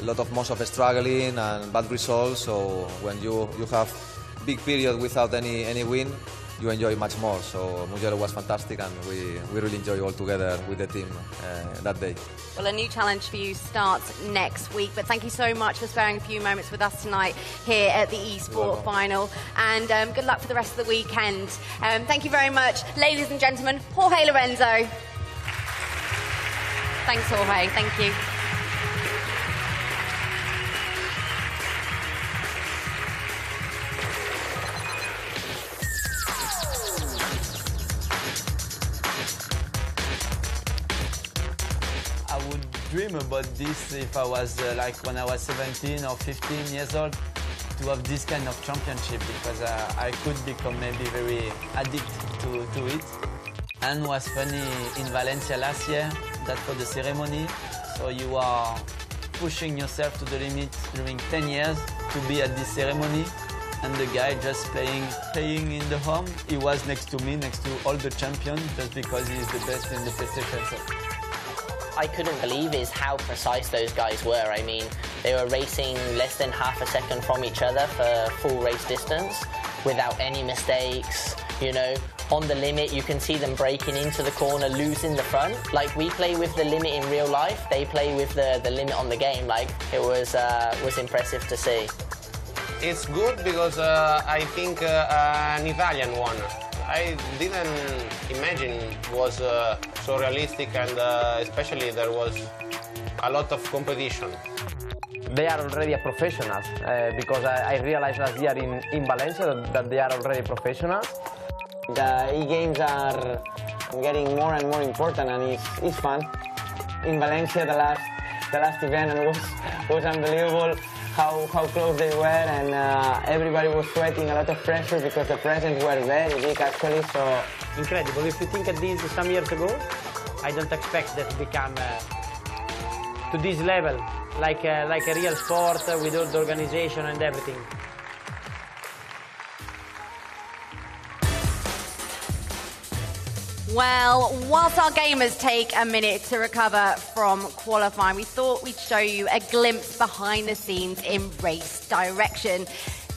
lot of months of struggling and bad results. So when you have big period without any win, you enjoy much more. So Mugello was fantastic, and we really enjoy all together with the team that day. Well, a new challenge for you starts next week, but thank you so much for sparing a few moments with us tonight here at the eSport final, and good luck for the rest of the weekend. Thank you very much, ladies and gentlemen, Jorge Lorenzo. Thanks, Jorge. Thank you. I would dream about this if I was like when I was 17 or 15 years old, to have this kind of championship, because I could become maybe very addicted to it. And was funny in Valencia last year, that for the ceremony, so you are pushing yourself to the limit during 10 years to be at this ceremony, and the guy just playing in the home, he was next to me, next to all the champions, just because he's the best in the PlayStation. So I couldn't believe is how precise those guys were. I mean, they were racing less than half a second from each other for full race distance without any mistakes, you know. On the limit, you can see them breaking into the corner, losing the front. Like, we play with the limit in real life, they play with the limit on the game. Like, it was impressive to see. It's good because I think an Italian won. I didn't imagine it was so realistic, and especially there was a lot of competition. They are already a professionals because I realized last year in Valencia that they are already professionals. The e-games are getting more and more important, and it's fun. In Valencia, the last event, and was unbelievable how close they were, and everybody was sweating, a lot of pressure because the presents were very big actually. So incredible. If you think of this some years ago, I don't expect that to become to this level, like a real sport with all the organization and everything. Well, whilst our gamers take a minute to recover from qualifying, we thought we'd show you a glimpse behind the scenes in race direction.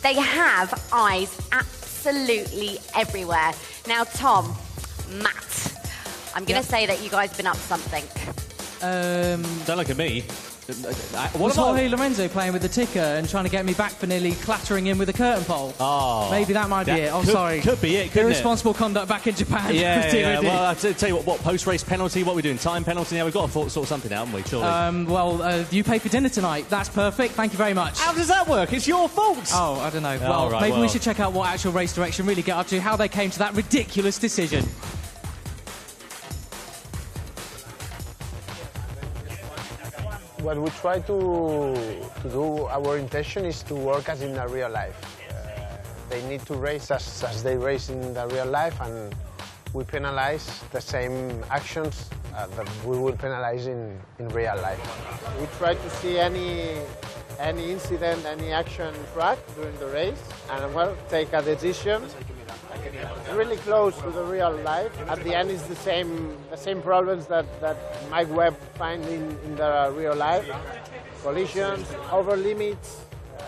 They have eyes absolutely everywhere. Now, Tom, Matt, I'm going to say that you guys have been up to something. Don't look at me. Was Jorge Lorenzo playing with the ticker and trying to get me back for nearly clattering in with a curtain pole? Oh. Maybe that might be it. I'm sorry. Could be it, couldn't Irresponsible conduct back in Japan. Yeah. Well, I'll tell you what, post-race penalty, what are we doing? Time penalty? Now we've got to sort something out, haven't we, surely? You pay for dinner tonight. That's perfect. Thank you very much. How does that work? It's your fault. Oh, I don't know. Maybe we should check out what actual race direction really get up to, how they came to that ridiculous decision. What we try to do, our intention is to work as in the real life. They need to race as they race in the real life, and we penalize the same actions that we will penalize in real life. We try to see any incident, any action track during the race, and well, take a decision really close to the real life. At the end, it's the same problems that Mike Webb finds in the real life. Collisions, over limits,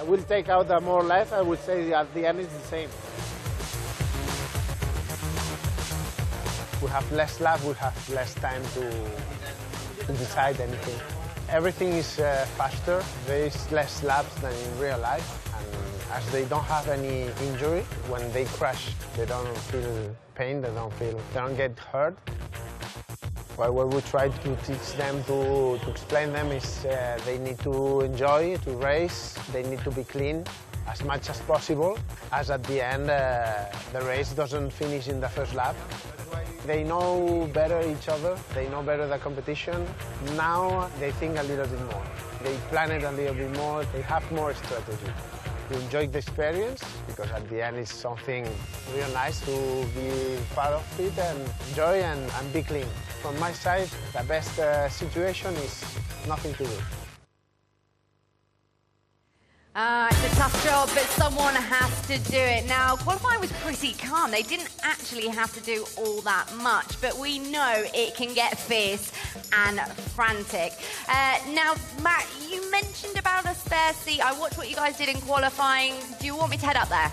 will take out the more life. I would say at the end, it's the same. We have less laps, we have less time to decide anything. Everything is faster, there is less laps than in real life. And as they don't have any injury, when they crash, they don't feel pain, they don't get hurt. Well, what we try to teach them, to explain them is they need to enjoy, to race, they need to be clean as much as possible, as at the end the race doesn't finish in the first lap. They know better each other, they know better the competition. Now they think a little bit more. They plan it a little bit more, they have more strategy. To enjoy the experience, because at the end it's something real nice to be part of it and enjoy and be clean. From my side, the best situation is nothing to do. It's a tough job, but someone has to do it. Now, qualifying was pretty calm. They didn't actually have to do all that much, but we know it can get fierce and frantic. Now, Matt, you mentioned about a spare seat. I watched what you guys did in qualifying. Do you want me to head up there?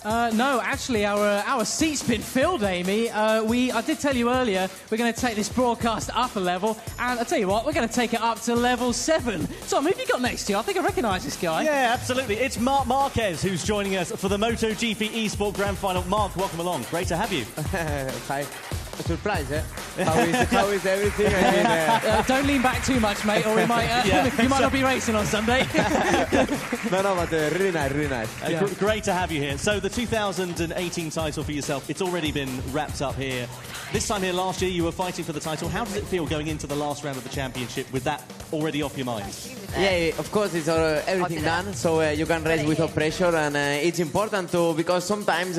No, actually, our seat's been filled, Amy. I did tell you earlier we're going to take this broadcast up a level, and I'll tell you what, we're going to take it up to level 7. Tom, who have you got next to you? I think I recognise this guy. Yeah, absolutely. It's Mark Marquez who's joining us for the MotoGP eSport Grand Final. Mark, welcome along. Great to have you. Hi. A surprise, eh? How is everything? I mean, don't lean back too much, mate, or we might, you might not be racing on Sunday. No, but really nice, really nice. Great to have you here. So the 2018 title for yourself, it's already been wrapped up here. This time here last year, you were fighting for the title. How does it feel going into the last round of the championship with that already off your mind? Yeah, of course, it's everything done, so you can race without pressure, and it's important to, because sometimes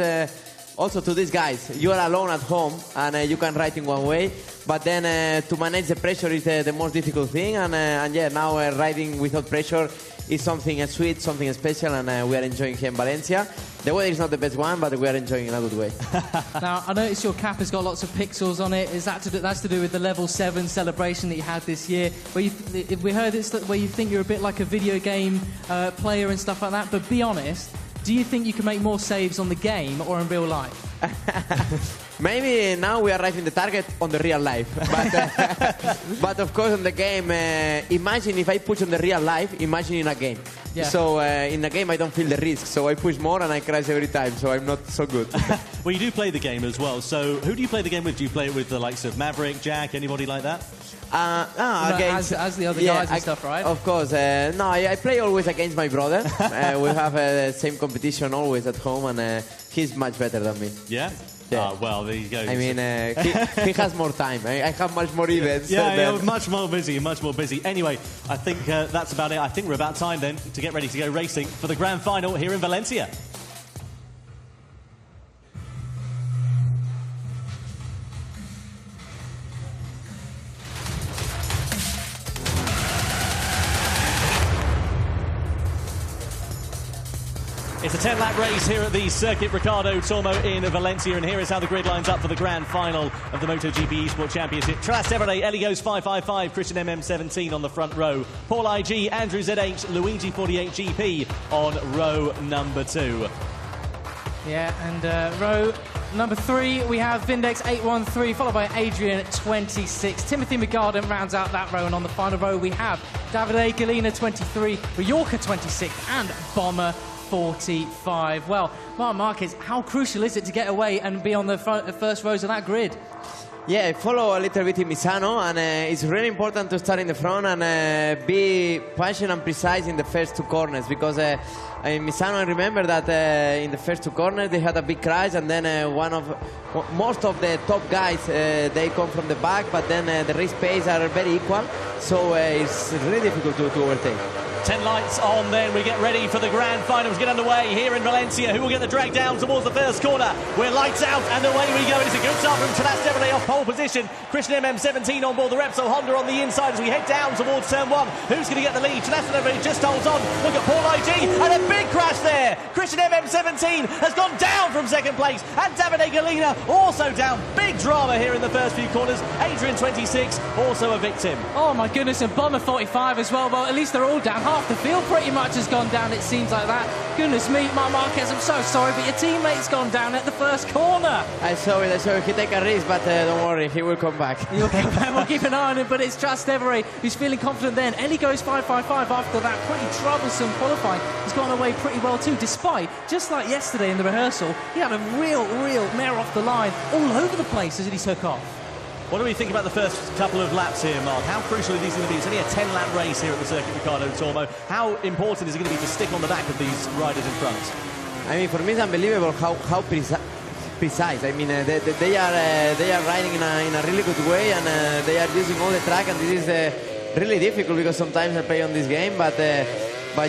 also to these guys, you are alone at home and you can ride in one way, but then to manage the pressure is the most difficult thing, and yeah, now riding without pressure is something sweet, something special, and we are enjoying here in Valencia. The weather is not the best one, but we are enjoying in a good way. Now, I noticed your cap has got lots of pixels on it. Is that that's to do with the level 7 celebration that you had this year? Where we heard it's where you think you're a bit like a video game player and stuff like that, but be honest, do you think you can make more saves on the game or in real life? Maybe now we are arriving the target on the real life, but of course on the game, imagine if I push on the real life, imagine in a game. Yeah. So in a game I don't feel the risk, so I push more and I crash every time, so I'm not so good. Well, you do play the game as well, so who do you play the game with? Do you play it with the likes of Maverick, Jack, anybody like that? Against, as the other guys and stuff, right? Of course. No, I play always against my brother. We have the same competition always at home, and he's much better than me. Yeah? Yeah. Well, there you go. I mean, he has more time. I have much more events. Yeah, you're much more busy, much more busy. Anyway, I think that's about it. I think we're about time then to get ready to go racing for the Grand Final here in Valencia. It's a 10-lap race here at the Circuit Ricardo Tormo in Valencia, and here is how the grid lines up for the grand final of the MotoGP eSport Championship. Trastevere, Ellie goes 555, Christian MM17 on the front row, Paul IG, Andrew ZH, Luigi 48GP on row number 2. Yeah, and row number 3, we have Vindex 813, followed by Adrian 26. Timothy McGarden rounds out that row, and on the final row we have Davide Galina 23, Mallorca 26, and Bomber 45. Well, Marc Marquez, how crucial is it to get away and be on the first rows of that grid? Yeah, I follow a little bit in Misano, and it's really important to start in the front and be patient and precise in the first 2 corners, because in Misano I remember that in the first 2 corners they had a big crash, and then most of the top guys they come from the back, but then the race pace are very equal, so it's really difficult to overtake. 10 lights on then. We get ready for the grand finals. Get underway here in Valencia. Who will get the drag down towards the first corner? We're lights out and away we go. It's a good start from Trastevere off pole position. Christian MM17 on board the Repsol Honda on the inside as we head down towards turn 1. Who's going to get the lead? Trastevere just holds on. Look at Paul IG and a big crash there. Christian MM17 has gone down from second place and Davide Galina also down. Big drama here in the first few corners. Adrian 26 also a victim. Oh my goodness, and Bomber 45 as well. Well, at least they're all down. Half the field pretty much has gone down, it seems like that. Goodness me, Marc Marquez, I'm so sorry, but your teammate's gone down at the first corner. I saw it. He take a risk, but don't worry, he will come back. He'll come back, we'll keep an eye on him, but it's Trastevere who's feeling confident then. Ellie goes 5.55 after that pretty troublesome qualifying. He's gone away pretty well too, despite, just like yesterday in the rehearsal, he had a real mare off the line all over the place as he took off. What do we think about the first couple of laps here, Mark? How crucial are these going to be? It's only a 10-lap race here at the Circuit Ricardo Tormo. How important is it going to be to stick on the back of these riders in front? I mean, for me, it's unbelievable how precise. I mean, they are riding in a really good way, and they are using all the track, and this is really difficult because sometimes I play on this game, but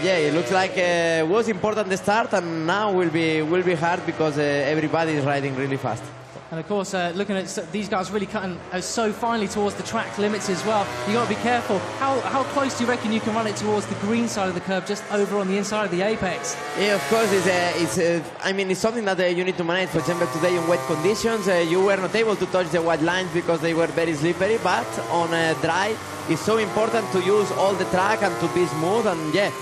yeah, it looks like it was important to start, and now will be hard because everybody is riding really fast. And of course, looking at these guys really cutting so finely towards the track limits as well. You got to be careful. How close do you reckon you can run it towards the green side of the curve, just over on the inside of the apex? Yeah, of course. I mean, it's something that you need to manage. For example, today in wet conditions, you were not able to touch the white lines because they were very slippery. But on dry, it's so important to use all the track and to be smooth. And yeah.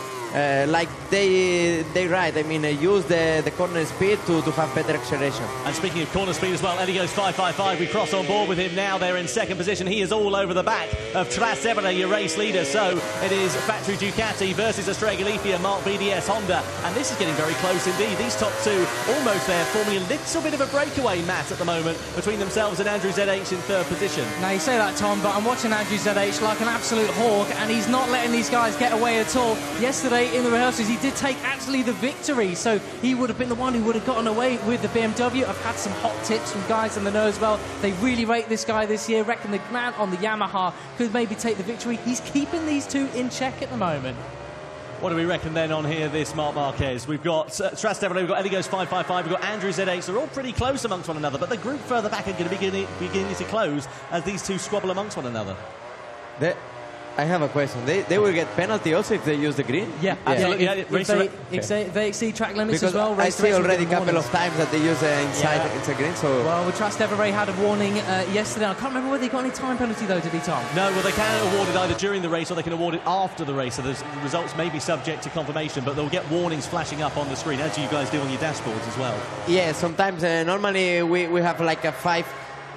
Like they ride, I mean, use the corner speed to have better acceleration. And speaking of corner speed as well, Eddie goes 5.55. We cross on board with him now. They're in second position. He is all over the back of Trastevere, your race leader. So it is factory Ducati versus Estrella Galicia, Mark BDS Honda. And this is getting very close indeed. These top two almost there, forming a little bit of a breakaway mat at the moment between themselves and Andrew ZH in third position. Now you say that, Tom, but I'm watching Andrew ZH like an absolute hawk, and he's not letting these guys get away at all. Yesterday in the rehearsals he did take actually the victory, so he would have been the one who would have gotten away with the BMW. I've had some hot tips from guys in the know as well. They really rate this guy this year, reckon the man on the Yamaha could maybe take the victory. He's keeping these two in check at the moment. What do we reckon then on here, this Marc Marquez? We've got Trastevere, we've got Eddie goes 5.55, we've got Andrew ZH. They're all pretty close amongst one another, but the group further back are going to be beginning to close as these two squabble amongst one another. I have a question. They will get penalty also if they use the green? Yeah, absolutely. If they exceed track limits because as well. I see already a couple of times that they use inside it's a green. So well, Trastevere had a warning yesterday. I can't remember whether he got any time penalty though, did he, Tom? No, well they can award it either during the race or they can award it after the race. So the results may be subject to confirmation, but they'll get warnings flashing up on the screen, as you guys do on your dashboards as well. Yeah, sometimes normally we have like a 5.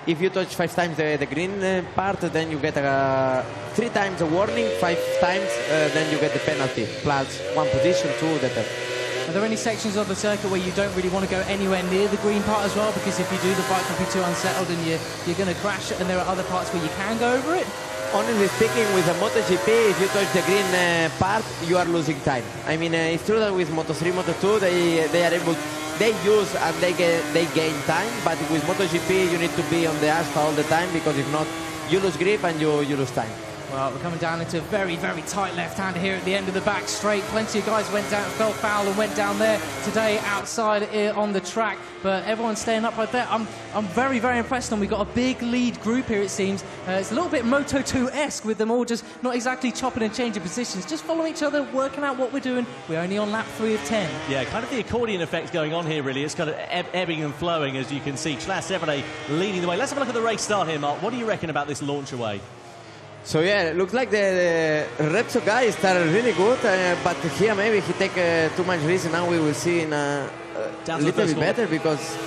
If you touch 5 times the green part, then you get 3 times a warning, 5 times, then you get the penalty, plus 1 position, 2, the Are there any sections of the circuit where you don't really want to go anywhere near the green part as well? Because if you do, the bike will be too unsettled and you're going to crash it, and there are other parts where you can go over it? Honestly speaking, with a MotoGP, if you touch the green part, you are losing time. I mean, it's true that with Moto3, Moto2, they are able, they use and they gain time, but with MotoGP, you need to be on the asphalt all the time, because if not, you lose grip and you lose time. Well, we're coming down into a very tight left-hander here at the end of the back straight. Plenty of guys went down, fell foul and went down there today outside on the track, but everyone's staying up right there. I'm very impressed, and we've got a big lead group here, it seems. It's a little bit Moto2-esque with them all just not exactly chopping and changing positions, just following each other, working out what we're doing. We're only on lap 3 of 10. Yeah, kind of the accordion effect going on here, really. It's kind of ebbing and flowing, as you can see. Trastevere leading the way. Let's have a look at the race start here, Mark. What do you reckon about this launch away? So yeah, it looks like the Repsol guy started really good, but here maybe he take too much risk. Now we will see in a little bit better, because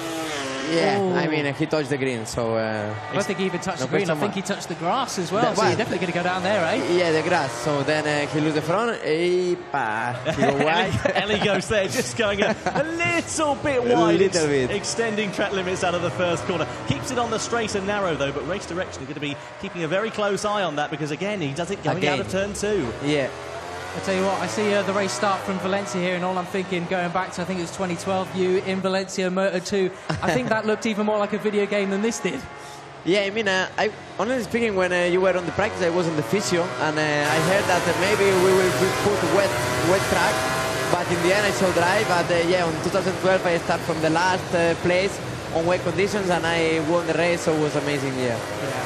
I mean he touched the green, so I don't think he even touched the green. I think he touched the grass as well. So you're definitely going to go down there, eh? Yeah, the grass. So then he lose the front. He go wide. Ellie goes there, just going a little bit wide, extending track limits out of the first corner. Keeps it on the straight and narrow though, but race direction, going to be keeping a very close eye on that, because again he does it going out of turn 2. Yeah. I tell you what, I see the race start from Valencia here, and all I'm thinking, going back to, I think it was 2012, you in Valencia Moto2, I think that looked even more like a video game than this did. Yeah, I mean, honestly speaking, when you were on the practice, I was on the physio, and I heard that maybe we will put wet track, but in the end I saw dry. But yeah, on 2012 I start from the last place on wet conditions, and I won the race, so it was amazing. Yeah,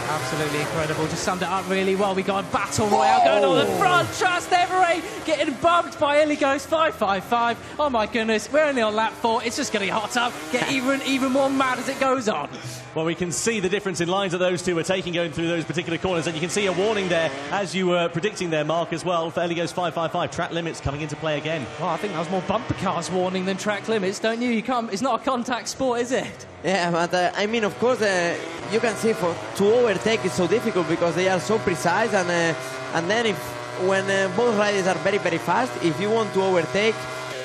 absolutely incredible. Just summed it up really well. We got a battle royale going on the front. Trastevere getting bumped by Eligos 555. Oh my goodness, we're only on lap 4. It's just getting hotter. Get even more mad as it goes on. Well, we can see the difference in lines that those two are taking going through those particular corners, and you can see a warning there, as you were predicting there, Mark, as well, for Eligos 555. Track limits coming into play again. Well, I think that was more bumper cars warning than track limits, don't you? It's not a contact sport, is it? Yeah, but I mean, of course, you can see to overtake is so difficult because they are so precise, and then when both riders are very, very fast, if you want to overtake,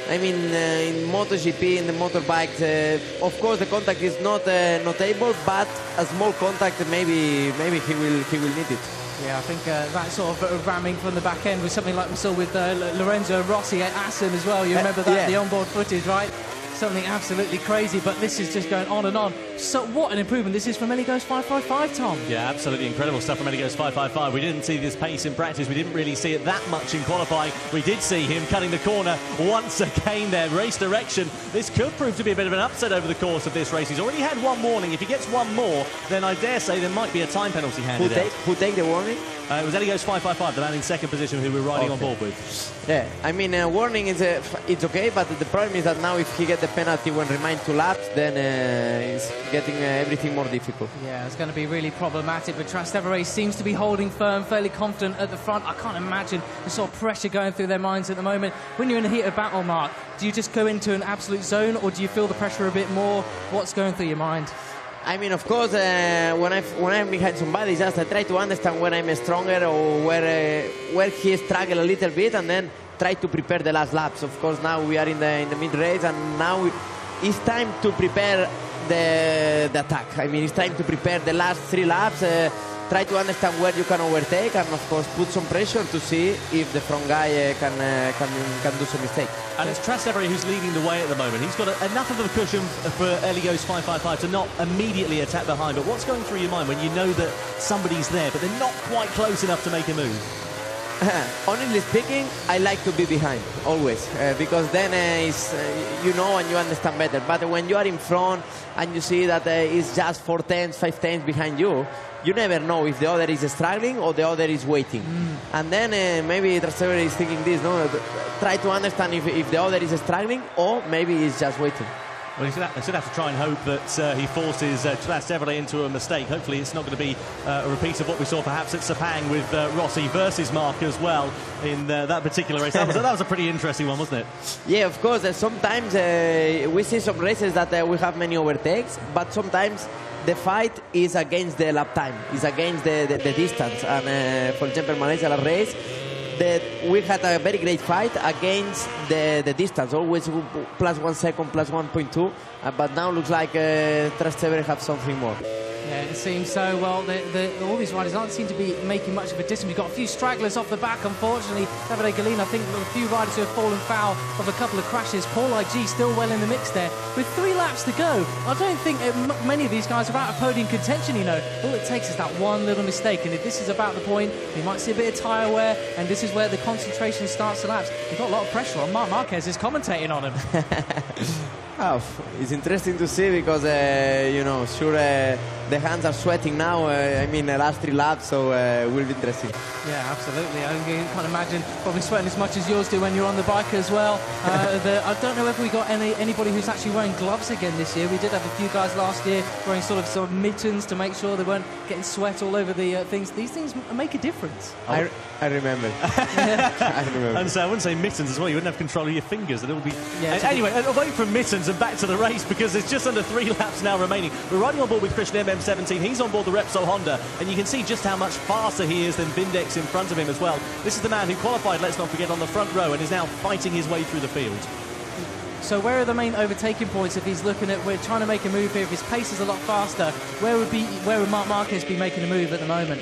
I mean, in MotoGP, in the motorbikes, of course the contact is not notable, but a small contact, maybe he will need it. Yeah, I think that sort of ramming from the back end was something like we saw with Lorenzo Rossi at Assen as well. You remember that, the onboard footage, right? Something absolutely crazy, but this is just going on and on. So what an improvement this is from Eligos 555, Tom. Yeah, absolutely incredible stuff from Eligos 555. We didn't see this pace in practice. We didn't really see it that much in qualifying. We did see him cutting the corner once again there. Race direction. This could prove to be a bit of an upset over the course of this race. He's already had one warning. If he gets one more, then I dare say there might be a time penalty handed out. Who take the warning? It was Eligos 555, the man in second position who we're riding on board with. Yeah, I mean, warning is it's okay, but the problem is that now if he gets the penalty when remain 2 laps, then it's getting everything more difficult. Yeah, it's going to be really problematic, but Trastevere seems to be holding firm, fairly confident at the front. I can't imagine the sort of pressure going through their minds at the moment. When you're in a heated battle, Mark, do you just go into an absolute zone, or do you feel the pressure a bit more? What's going through your mind? I mean, of course, when I'm behind somebody, just I try to understand when I'm stronger or where he struggled a little bit, and then try to prepare the last laps. Of course, now we are in the mid-race, and now it's time to prepare the attack. I mean, it's time to prepare the last 3 laps, try to understand where you can overtake, and of course put some pressure to see if the front guy can do some mistake. And it's Trastevere who's leading the way at the moment. He's got enough of a cushion for Eligos 555 to not immediately attack behind. But what's going through your mind when you know that somebody's there, but they're not quite close enough to make a move? Honestly speaking, I like to be behind, always, because then you know and you understand better. But when you are in front and you see that it's just 4 tenths, 5 tenths behind you, you never know if the other is struggling or the other is waiting. And then maybe Trastevere is thinking this, no? Try to understand if the other is struggling or maybe he's just waiting. Well, he's going to have to try and hope that he forces Trastevere into a mistake. Hopefully it's not going to be a repeat of what we saw perhaps at Sepang with Rossi versus Mark as well in that particular race. That was a pretty interesting one, wasn't it? Yeah, of course. Sometimes we see some races that we have many overtakes, but sometimes the fight is against the lap time, is against the distance. And for example, Malaysia race, that we had a very great fight against the distance, always plus 1 second, plus 1.2, but now looks like Trastevere have something more. Yeah, it seems so. Well, all these riders aren't seem to be making much of a distance. We've got a few stragglers off the back, unfortunately. Davide Gallina, I think, a few riders who have fallen foul of a couple of crashes. Paul IG still well in the mix there. With 3 laps to go, I don't think many of these guys are out of podium contention, you know. All it takes is that one little mistake, and if this is about the point, we might see a bit of tyre wear, and this is where the concentration starts to lapse. We've got a lot of pressure on. Marc Marquez is commentating on him. Oh, it's interesting to see because, you know, sure, the hands are sweating now. I mean, the last 3 laps, so it will be interesting. Yeah, absolutely. I can't imagine probably sweating as much as yours do when you're on the bike as well. I don't know if we got anybody who's actually wearing gloves again this year. We did have a few guys last year wearing sort of mittens to make sure they weren't getting sweat all over the things. These things make a difference. I remember. I remember. And so I wouldn't say mittens as well. You wouldn't have control of your fingers. It'll be. Yeah, anyway, away from mittens and back to the race because there's just under 3 laps now remaining. We're riding on board with Christian MM17. He's on board the Repsol Honda, and you can see just how much faster he is than Vindex in front of him as well. This is the man who qualified, let's not forget, on the front row and is now fighting his way through the field. So where are the main overtaking points if he's looking at, we're trying to make a move here, if his pace is a lot faster, where would Marc Marquez be making a move at the moment?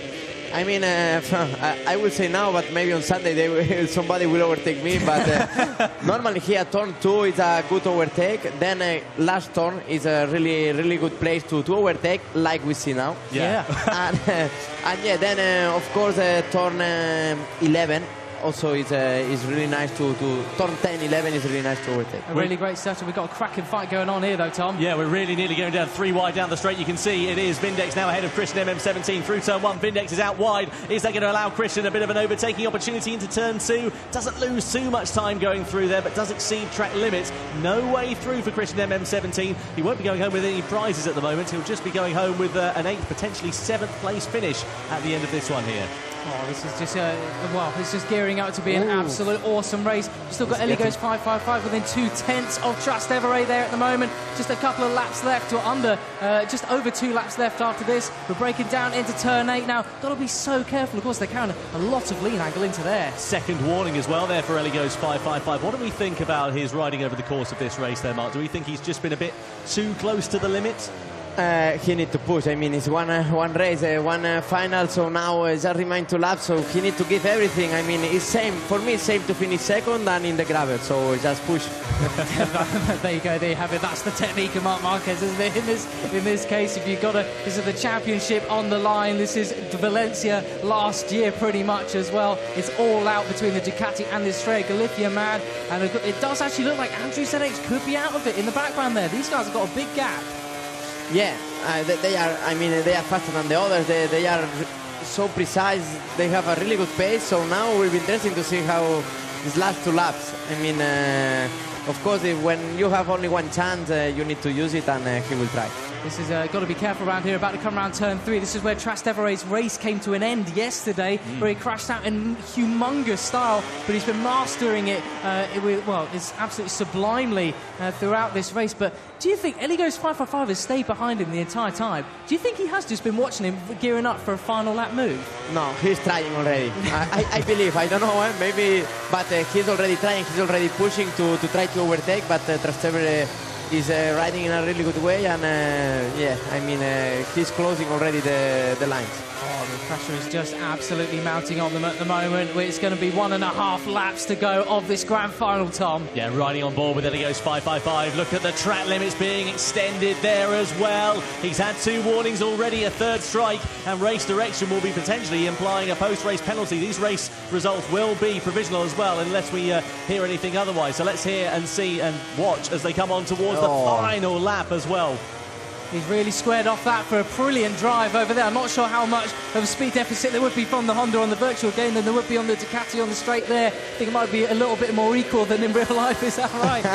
I mean, I will say now, but maybe on Sunday somebody will overtake me. But normally here, turn 2 is a good overtake. Then last turn is a really good place to overtake, like we see now. Yeah. and yeah, then of course turn 11. Also, is really nice to turn 10, 11 is really nice to overtake. A really great setup. We've got a cracking fight going on here, though, Tom. Yeah, we're really nearly going down 3 wide down the straight. You can see it is Vindex now ahead of Christian MM17 through turn 1. Vindex is out wide. Is that going to allow Christian a bit of an overtaking opportunity into turn 2? Doesn't lose too much time going through there, but does exceed track limits. No way through for Christian MM17. He won't be going home with any prizes at the moment. He'll just be going home with an 8th, potentially 7th place finish at the end of this one here. Oh, this is just, well, it's just gearing up to be an absolute awesome race. We've still got Ellie Goes 555 within 2/10 of Trastevere there at the moment. Just a couple of laps left, or under, just over 2 laps left after this. We're breaking down into turn 8 now. Got to be so careful. Of course, they're carrying a lot of lean angle into there. Second warning as well there for Ellie Goes 555. What do we think about his riding over the course of this race there, Mark? Do we think he's just been a bit too close to the limit? He need to push. I mean, it's one race, one final, so now just remain 2 laps, so he need to give everything. I mean, it's same for me. It's same to finish second than in the gravel, so just push. There you go. There you have it. That's the technique of Marc Marquez, isn't it? In this case, if you've got this is the championship on the line. This is Valencia last year, pretty much as well. It's all out between the Ducati and the Estrella Galicia man, and it does actually look like Andrew ZH could be out of it in the background there. These guys have got a big gap. Yeah, they are. I mean, they are faster than the others. They are so precise. They have a really good pace. So now it will be interesting to see how these last 2 laps. I mean, of course, when you have only one chance, you need to use it, and he will try. This is got to be careful around here. About to come around turn 3. This is where Trastevere's race came to an end yesterday, where he crashed out in humongous style, but he's been mastering it. Well, it's absolutely sublimely throughout this race. But do you think Ellie Goes 555 has stayed behind him the entire time? Do you think he has just been watching him gearing up for a final lap move? No, he's trying already. I believe. I don't know, maybe, but he's already trying. He's already pushing to try to overtake. But Trastevere is riding in a really good way, and yeah, I mean, he's closing already the lines. Oh, the pressure is just absolutely mounting on them at the moment. It's going to be 1.5 laps to go of this grand final, Tom. Yeah, riding on board with Ellie Goes 555. Look at the track limits being extended there as well. He's had 2 warnings already, a 3rd strike, and race direction will be potentially implying a post-race penalty. These race results will be provisional as well, unless we hear anything otherwise. So let's hear and see and watch as they come on towards the final lap as well. He's really squared off that for a brilliant drive over there. I'm not sure how much of a speed deficit there would be from the Honda on the virtual game than there would be on the Ducati on the straight there. I think it might be a little bit more equal than in real life. Is that right?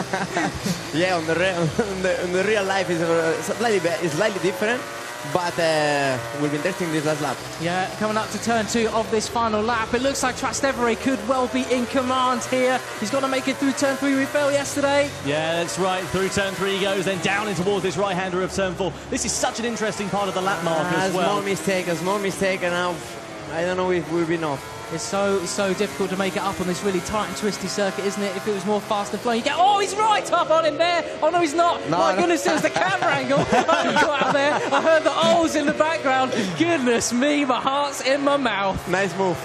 Yeah, on the real life is slightly different. But will be interesting this last lap. Yeah, coming up to turn 2 of this final lap. It looks like Trastevere could well be in command here. He's got to make it through turn 3. We failed yesterday. Yeah, that's right. Through turn 3 he goes, then down in towards this right-hander of turn 4. This is such an interesting part of the lap mark as well. A small mistake, and now I don't know if we'll be enough. It's so difficult to make it up on this really tight and twisty circuit, isn't it? If it was more fast and flowing, you get, oh, he's right up on him there. Oh, no, he's not. My goodness, it was the camera angle. I got out there. I heard the ohs in the background. Goodness me, my heart's in my mouth. Nice move.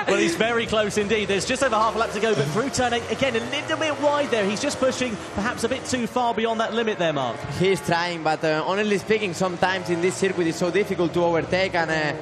Well, he's very close indeed. There's just over half a lap to go, but through turn 8, again, a little bit wide there. He's just pushing perhaps a bit too far beyond that limit there, Mark. He's trying, but honestly speaking, sometimes in this circuit it's so difficult to overtake, and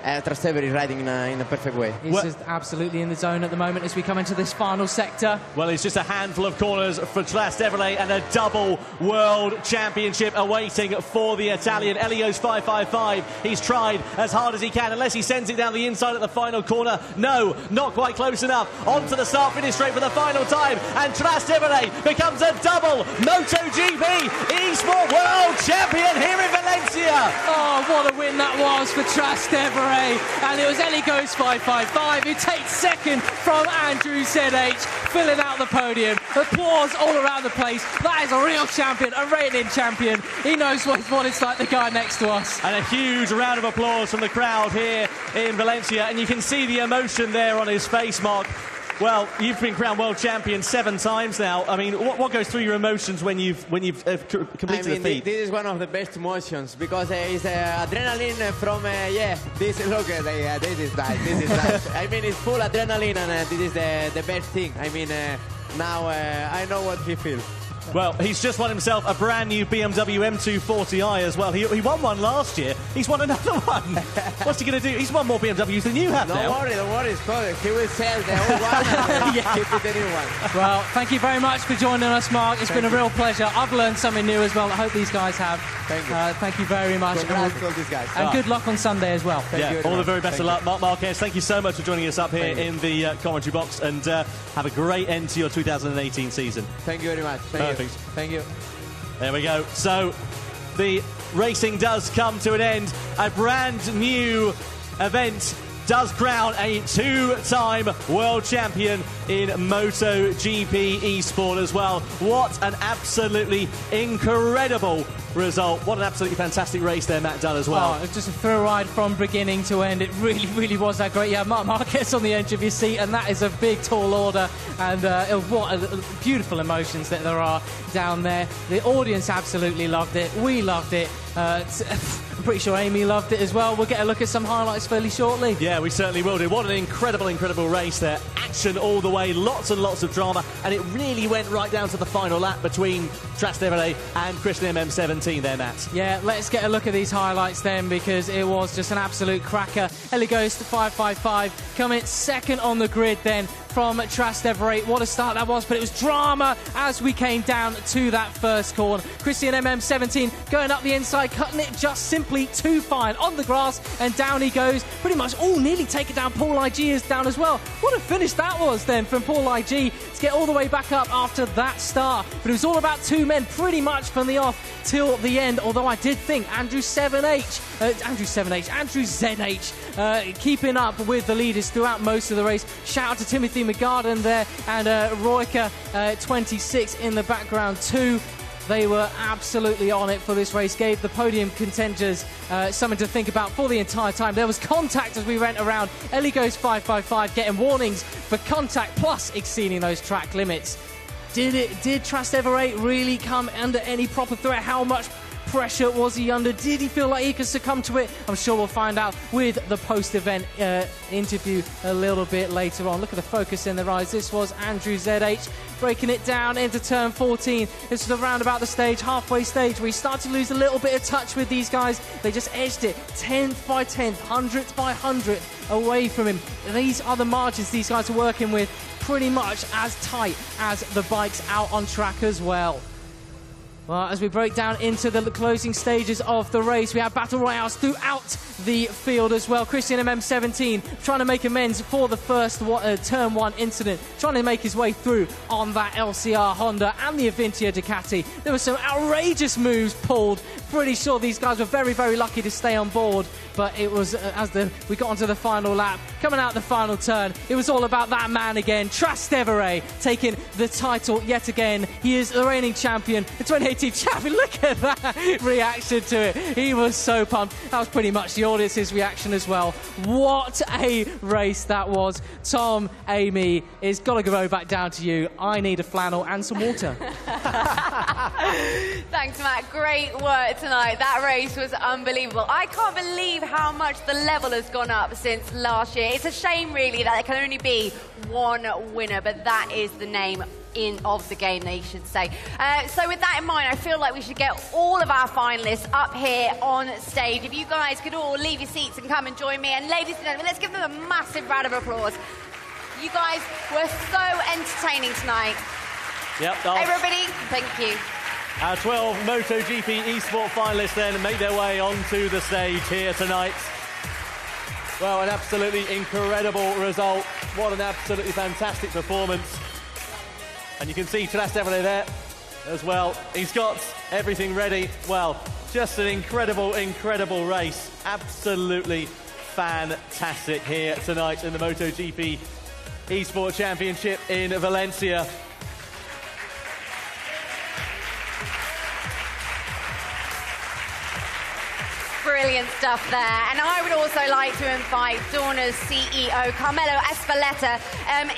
Trastevere is riding in a perfect way. He's just absolutely in the zone at the moment as we come into this final sector. Well, it's just a handful of corners for Trastevere and a double world championship awaiting for the Italian. Ellie Goes 555. He's tried as hard as he can, unless he sends it down the inside at the final corner. No, not quite close enough. On to the start-finish straight for the final time, and Trastevere becomes a double MotoGP eSport world champion here in Valencia. Oh, what a win that was for Trastevere. And it was Ellie Goes 555 who takes second from Andrew ZH, filling out the podium. Applause all around the place. That is a real champion, a reigning champion. He knows what it's like, the guy next to us. And a huge round of applause from the crowd here in Valencia, and you can see the emotion there on his face, Mark. Well, you've been crowned world champion 7 times now. I mean, what goes through your emotions when you've completed the feat? This is one of the best emotions because it's adrenaline from this. Look, this is nice. I mean, it's full adrenaline, and this is the best thing. I mean, now I know what he feels. Well, he's just won himself a brand new BMW M240i as well. He won one last year. He's won another one. What's he going to do? He's won more BMWs than you have now. Don't worry, Scott. He will sell the old one and keep it the new one. Well, thank you very much for joining us, Mark. It's been a real pleasure. I've learned something new as well. I hope these guys have. Thank you. Thank you very much. Congrats to all these guys. And good luck on Sunday as well. Thank you all the very best of luck. Mark Marquez, thank you so much for joining us up here in the commentary box, and have a great end to your 2018 season. Thank you very much. Perfect. Thank you. There we go. So the racing does come to an end. A brand new event does crown a 2-time world champion in MotoGP eSport as well. What an absolutely incredible result. What an absolutely fantastic race there Matt done as well. Oh, just a thrill ride from beginning to end. It really, really was that great. Yeah, Mark Marquez on the edge of your seat, and that is a big, tall order. And what beautiful emotions that there are down there. The audience absolutely loved it. We loved it. I'm pretty sure Amy loved it as well. We'll get a look at some highlights fairly shortly. Yeah, we certainly will do. What an incredible, incredible race there. Action all the way, lots and lots of drama, and it really went right down to the final lap between Trastevere and Christian MM17 there, Matt. Yeah, let's get a look at these highlights then, because it was just an absolute cracker. Ellie goes to 555, coming second on the grid then from Trastevere. What a start that was, but it was drama as we came down to that first corner. Christian MM17 going up the inside, cutting it just simply too fine on the grass, and down he goes. Pretty much nearly taking down Paul IG is down as well. What a finish that was then from Paul IG to get all the way back up after that start. But it was all about 2 men pretty much from the off till the end, although I did think Andrew ZH keeping up with the leaders throughout most of the race. Shout out to Timothy McGarden there, and Royka 26 in the background too. They were absolutely on it for this race, gave the podium contenders something to think about for the entire time. There was contact as we went around. Ellie goes 555, getting warnings for contact plus exceeding those track limits. Did Trastevere really come under any proper threat? How much pressure was he under? Did he feel like he could succumb to it? I'm sure we'll find out with the post-event interview a little bit later on. Look at the focus in their eyes. This was Andrew ZH breaking it down into turn 14. This was around about the stage, halfway stage, where he started to lose a little bit of touch with these guys. They just edged it 10th by 10th, 100th by 100th away from him. These are the margins these guys are working with, pretty much as tight as the bikes out on track as well. Well, as we break down into the closing stages of the race, we have battle royales throughout the field as well. Christian MM17 trying to make amends for the first turn 1 incident, trying to make his way through on that LCR Honda and the Avintia Ducati. There were some outrageous moves pulled. Pretty sure these guys were very, very lucky to stay on board, but it was we got onto the final lap, coming out the final turn, it was all about that man again, Trastevere, taking the title yet again. He is the reigning champion, the 2018 champion. Look at that reaction to it. He was so pumped. That was pretty much the audience's reaction as well. What a race that was. Tom, Amy, it's got to go back down to you. I need a flannel and some water. Thanks, Matt. Great work tonight. That race was unbelievable. I can't believe how much the level has gone up since last year. It's a shame, really, that there can only be one winner, but that is the name of the game, they should say. So with that in mind, I feel like we should get all of our finalists up here on stage. If you guys could all leave your seats and come and join me. And ladies and gentlemen, let's give them a massive round of applause. You guys were so entertaining tonight. Yep. Everybody, thank you. Our 12 MotoGP eSport finalists then make their way onto the stage here tonight. Well, an absolutely incredible result. What an absolutely fantastic performance. And you can see Trastevere there as well. He's got everything ready. Well, just an incredible, incredible race. Absolutely fantastic here tonight in the MotoGP eSport Championship in Valencia. Brilliant stuff there. And I would also like to invite Dorna's CEO, Carmelo Espeleta.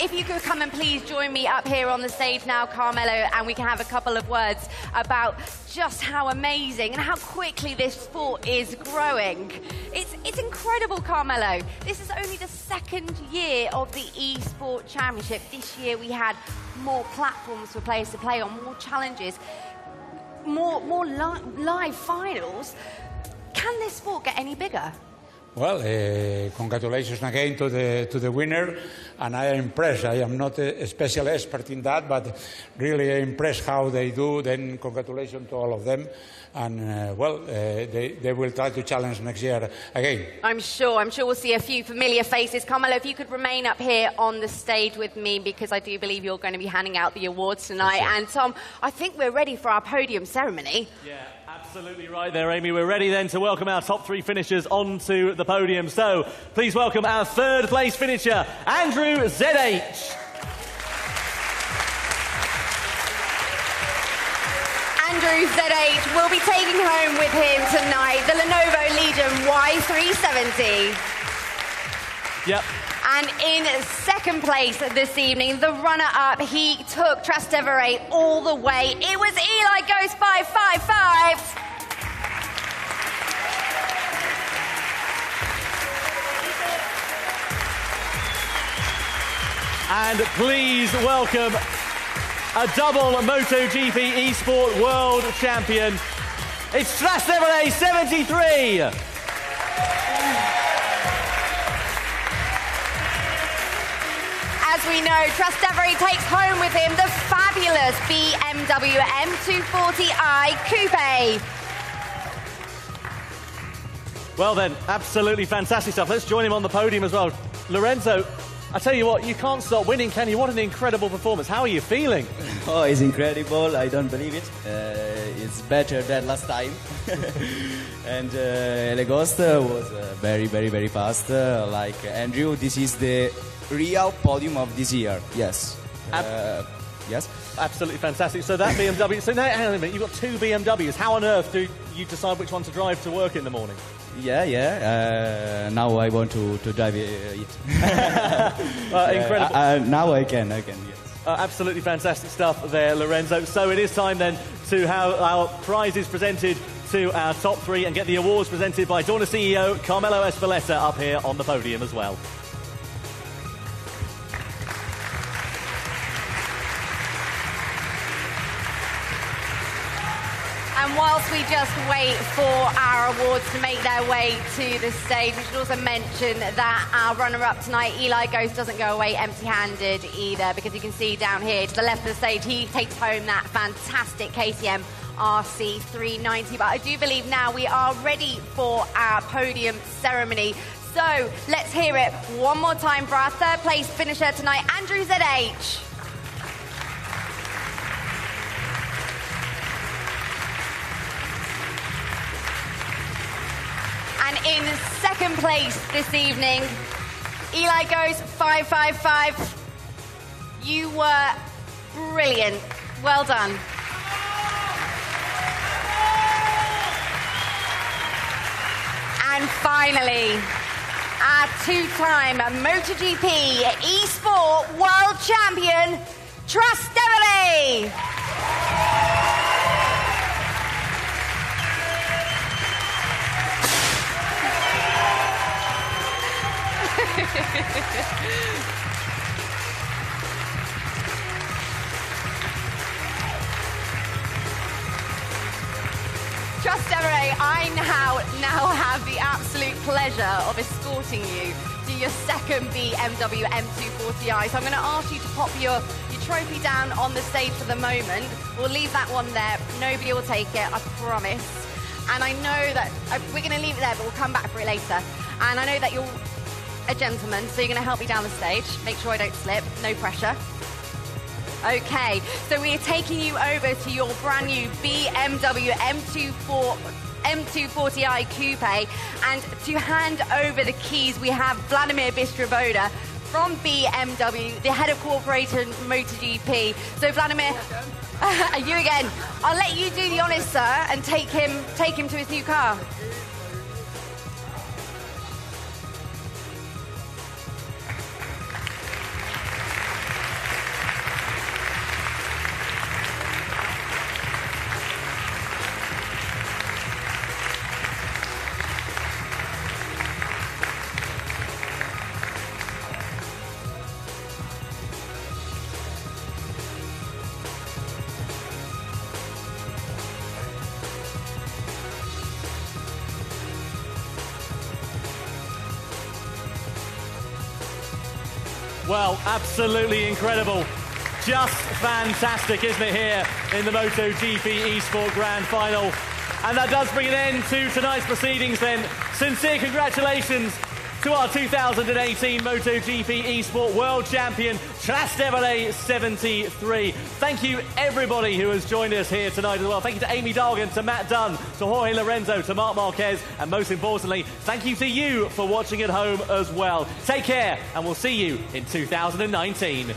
If you could come and please join me up here on the stage now, Carmelo, and we can have a couple of words about just how amazing and how quickly this sport is growing. It's incredible, Carmelo. This is only the second year of the eSport Championship. This year we had more platforms for players to play on, more challenges, more live finals. Can this sport get any bigger? Well, congratulations again to the winner, and I am impressed. I am not a special expert in that, but really impressed how they do. Then congratulations to all of them, and they will try to challenge next year again. I'm sure we'll see a few familiar faces. Carmelo, if you could remain up here on the stage with me, because I do believe you're going to be handing out the awards tonight. Sure. And Tom, I think we're ready for our podium ceremony. Yeah. Absolutely right there, Amy. We're ready then to welcome our top three finishers onto the podium. So please welcome our third place finisher, Andrew ZH. Andrew ZH will be taking home with him tonight the Lenovo Legion Y370. Yep. And in second place this evening, the runner-up, he took Trastevere all the way. It was Eli Ghost 555. And please welcome a double MotoGP eSport World Champion. It's Trastevere 73. As we know, Trastevere takes home with him the fabulous BMW M240i Coupe. Well then, absolutely fantastic stuff. Let's join him on the podium as well. Lorenzo, I tell you what, you can't stop winning, can you? What an incredible performance. How are you feeling? Oh, it's incredible. I don't believe it. It's better than last time. And Elegost was very, very, very fast. Like Andrew, this is the real podium of this year. Yes. Yes. Absolutely fantastic. So that BMW. So now, hang on a minute. You've got two BMWs. How on earth do you decide which one to drive to work in the morning? Yeah. Now I want to drive it. Incredible. Now I can. Yes. Absolutely fantastic stuff there, Lorenzo. So it is time then to have our prizes presented to our top three and get the awards presented by Dorna CEO Carmelo Espeleta up here on the podium as well. And whilst we just wait for our awards to make their way to the stage, we should also mention that our runner-up tonight, Eli Ghost, doesn't go away empty-handed either, because you can see down here to the left of the stage, he takes home that fantastic KTM RC390. But I do believe now we are ready for our podium ceremony. So let's hear it one more time for our third place finisher tonight, Andrew ZH. And in second place this evening, Eli Ghost 555. You were brilliant. Well done. And finally, our two-time MotoGP eSport World Champion, Trastevere. Trastevere, I now have the absolute pleasure of escorting you to your second BMW M240i. So I'm going to ask you to pop your trophy down on the stage for the moment. We'll leave that one there. Nobody will take it, I promise. And I know that we're going to leave it there, but we'll come back for it later. And I know that you're a gentleman, so you're going to help me down the stage. Make sure I don't slip. No pressure. Okay, so we are taking you over to your brand new BMW M240i Coupe, and to hand over the keys, we have Vladimir Bistroboda from BMW, the head of cooperation for MotoGP. So Vladimir, you again. I'll let you do the honours, sir, and take him to his new car. Well, absolutely incredible. Just fantastic, isn't it, here in the MotoGP eSport Grand Final. And that does bring an end to tonight's proceedings then. Sincere congratulations to our 2018 MotoGP eSport World Champion, Trastevere 73. Thank you, everybody who has joined us here tonight as well. Thank you to Amy Dargan, to Matt Dunn, to Jorge Lorenzo, to Marc Marquez, and most importantly, thank you to you for watching at home as well. Take care, and we'll see you in 2019.